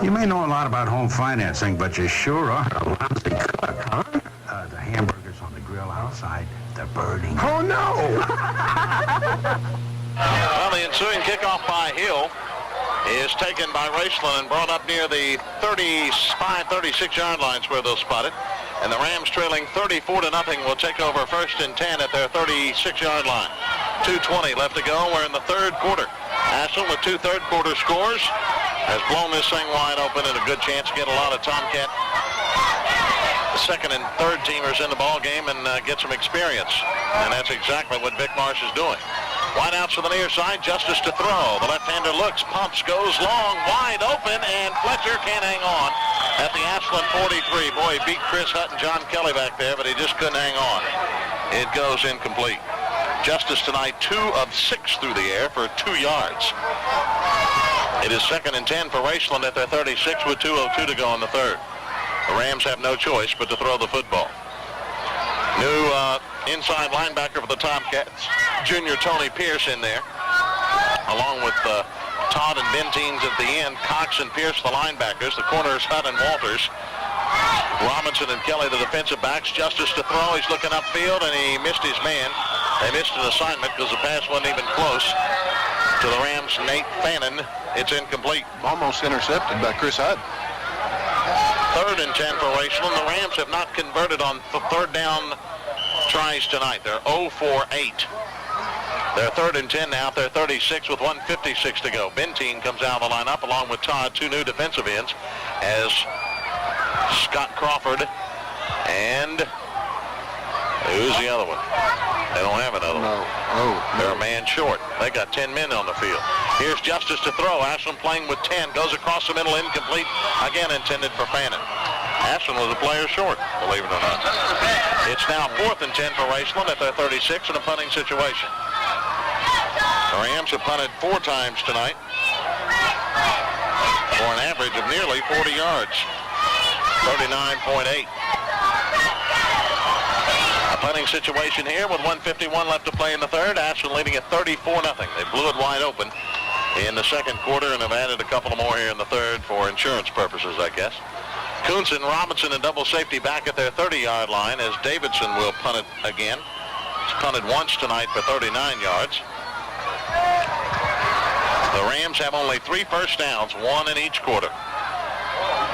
You may know a lot about home financing, but you sure are a lousy cook, huh? The hamburgers on the grill outside, they're burning. Oh, no! Well, the ensuing kickoff by Hill is taken by Raceland and brought up near the 35, 36-yard lines where they'll spot it. And the Rams trailing 34-0 will take over first and 10 at their 36-yard line. 2:20 left to go. We're in the third quarter. Ashland with 2 third-quarter scores has blown this thing wide open and a good chance to get a lot of Tomcat second and third teamers in the ball game and get some experience. And that's exactly what Vic Marsh is doing. Wide outs to the near side, Justice to throw. The left-hander looks, pumps, goes long, wide open, and Fletcher can't hang on at the Ashland 43. Boy, he beat Chris Hutt and John Kelly back there, but he just couldn't hang on. It goes incomplete. Justice tonight 2 of 6 through the air for 2 yards. It is second and 10 for Raceland at their 36 with 2:02 to go in the third. The Rams have no choice but to throw the football. New inside linebacker for the Tomcats, junior Tony Pierce in there, along with Todd and Benteens at the end. Cox and Pierce the linebackers, the corners Hutt and Walters. Robinson and Kelly the defensive backs. Justice to throw, he's looking upfield and he missed his man. They missed an assignment because the pass wasn't even close to the Rams' Nate Fannin. It's incomplete. Almost intercepted by Chris Hutt. Third and 10 for Raceland. The Rams have not converted on the third down tries tonight. They're 0 for 8. They're third and 10 now. They're 36 with 1:56 to go. Benteen comes out of the lineup along with Todd, 2 new defensive ends, as Scott Crawford and who's the other one? They don't have another one. They're a man short. They got 10 men on the field. Here's Justice to throw. Ashland playing with 10. Goes across the middle, incomplete. Again intended for Fannin. Ashland was a player short, believe it or not. It's now 4th and 10 for Raceland at their 36 in a punting situation. The Rams have punted 4 times tonight. for an average of nearly 40 yards. 39.8. A punting situation here with 1:51 left to play in the third. Ashland leading at 34-0. They blew it wide open in the second quarter and have added a couple more here in the third for insurance purposes, I guess. Kuntz and Robinson in double safety back at their 30-yard line as Davidson will punt it again. He's punted once tonight for 39 yards. The Rams have only 3 first downs, 1 in each quarter.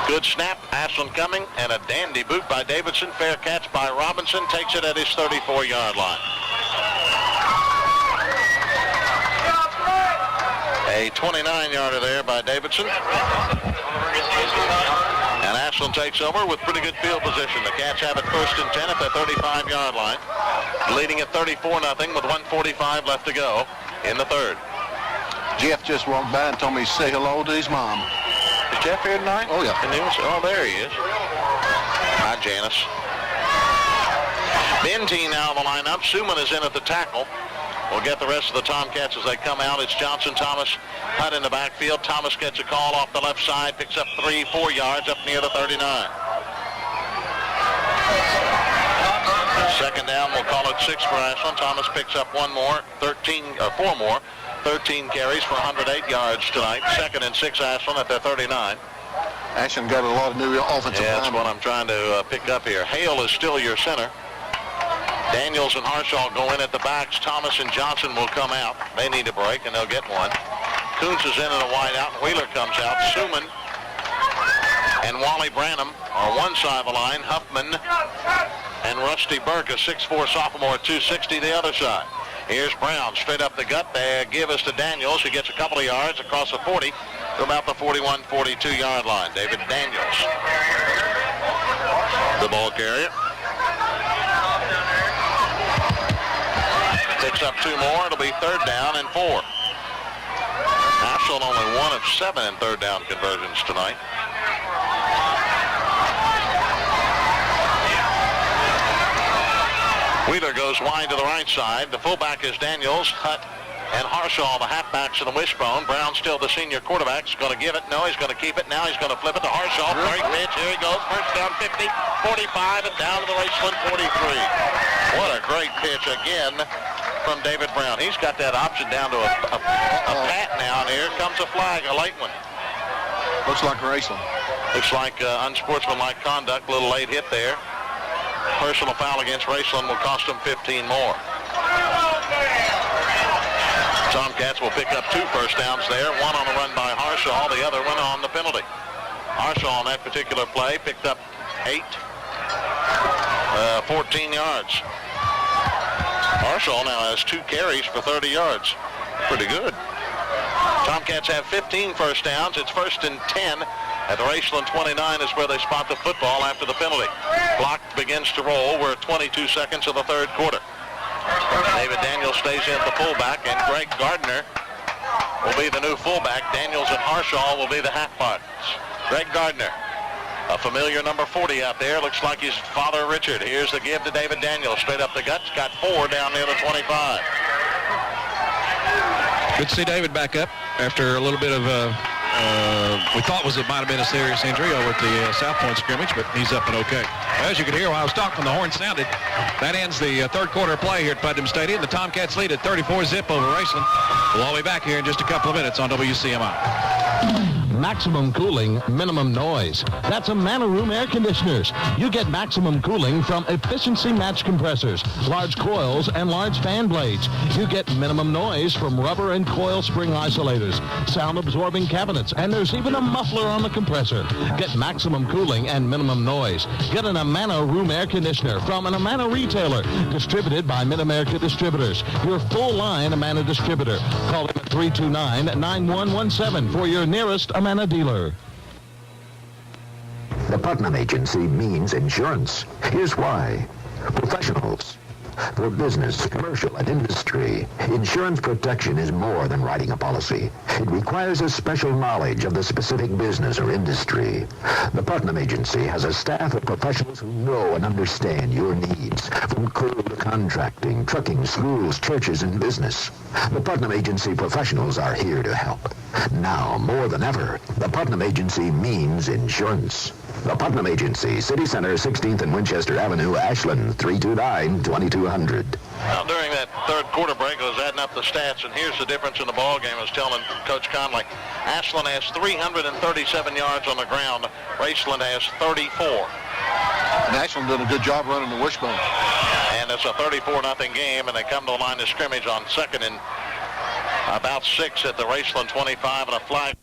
Good snap, Ashland coming, and a dandy boot by Davidson. Fair catch by Robinson, takes it at his 34-yard line. A 29-yarder there by Davidson. And Ashland takes over with pretty good field position. The Cats have it 1st and 10 at their 35-yard line, leading at 34-0 with 1:45 left to go in the third. Jeff just walked by and told me to say hello to his mom. Is Jeff here tonight? Oh, yeah. And oh, there he is. Hi, Janice. Bentine now on the lineup. Suman is in at the tackle. We'll get the rest of the Tomcats as they come out. It's Johnson, Thomas, Hutt in the backfield. Thomas gets a call off the left side, picks up 3-4 yards up near the 39. Second down, we'll call it 6 for Ashland. Thomas picks up 4 more, 13 carries for 108 yards tonight. 2nd and 6 Ashland at their 39. Ashland got a lot of new offensive Yeah, that's what I'm trying to pick up here. Hale is still your center. Daniels and Harshaw go in at the backs. Thomas and Johnson will come out. They need a break, and they'll get one. Kuntz is in a wide out, and Wheeler comes out. Suman and Wally Branham are one side of the line. Huffman and Rusty Burke, a 6'4 sophomore, 260 the other side. Here's Brown, straight up the gut. They give us to Daniels, who gets a couple of yards across the 40 to about the 41, 42-yard line. David Daniels, the ball carrier. Picks up 2 more. It'll be 3rd down and 4. Ashland only 1 of 7 in 3rd down conversions tonight. Wheeler goes wide to the right side. The fullback is Daniels. Hutt and Harshaw, the halfbacks in the wishbone. Brown still the senior quarterback. He's going to give it. No, he's going to keep it. Now he's going to flip it to Harshaw. Great pitch. Here he goes. First down 50, 45, and down to the Raceland 43. What a great pitch again from David Brown. He's got that option down to a pat now, and here comes a flag, a late one. Looks like Raceland. Looks like unsportsmanlike conduct. A little late hit there. Personal foul against Raceland will cost them 15 more. Tomcats will pick up 2 first downs there, one on the run by Harshaw, the other one on the penalty. Harshaw on that particular play picked up 14 yards. Harshaw now has 2 carries for 30 yards. Pretty good. Tomcats have 15 first downs. It's 1st and 10. At the Raceland 29 is where they spot the football after the penalty. Clock begins to roll. We're at 22 seconds of the 3rd quarter. David Daniels stays in at the fullback, and Greg Gardner will be the new fullback. Daniels and Harshaw will be the halfbacks. Greg Gardner, a familiar number 40 out there. Looks like his father, Richard. Here's the give to David Daniels. Straight up the guts. Got 4 down near the 25. Good to see David back up after a little bit of we thought it might have been a serious injury over at the South Point scrimmage, but he's up and okay. As you can hear while I was talking, the horn sounded. That ends the 3rd quarter play here at Putnam Stadium. The Tomcats lead at 34-0 over Raceland. We'll all be back here in just a couple of minutes on WCMI. Maximum cooling, minimum noise. That's Amana Room Air Conditioners. You get maximum cooling from efficiency match compressors, large coils, and large fan blades. You get minimum noise from rubber and coil spring isolators, sound-absorbing cabinets, and there's even a muffler on the compressor. Get maximum cooling and minimum noise. Get an Amana Room Air Conditioner from an Amana retailer, distributed by Mid-America Distributors, your full-line Amana distributor. Call them at 329-9117 for your nearest Amana dealer. The Putnam Agency means insurance. Here's why. Professionals. For business, commercial, and industry, insurance protection is more than writing a policy. It requires a special knowledge of the specific business or industry. The Putnam Agency has a staff of professionals who know and understand your needs, from coal to contracting, trucking, schools, churches, and business. The Putnam Agency professionals are here to help. Now, more than ever, the Putnam Agency means insurance. The Putnam Agency, City Center, 16th and Winchester Avenue, Ashland, 329-2200. Now, during that third quarter break, I was adding up the stats, and here's the difference in the ball game. I was telling Coach Conley, Ashland has 337 yards on the ground. Raceland has 34. And Ashland did a good job running the wishbone. And it's a 34-0 game, and they come to the line of scrimmage on second and about 6 at the Raceland 25, and a flag.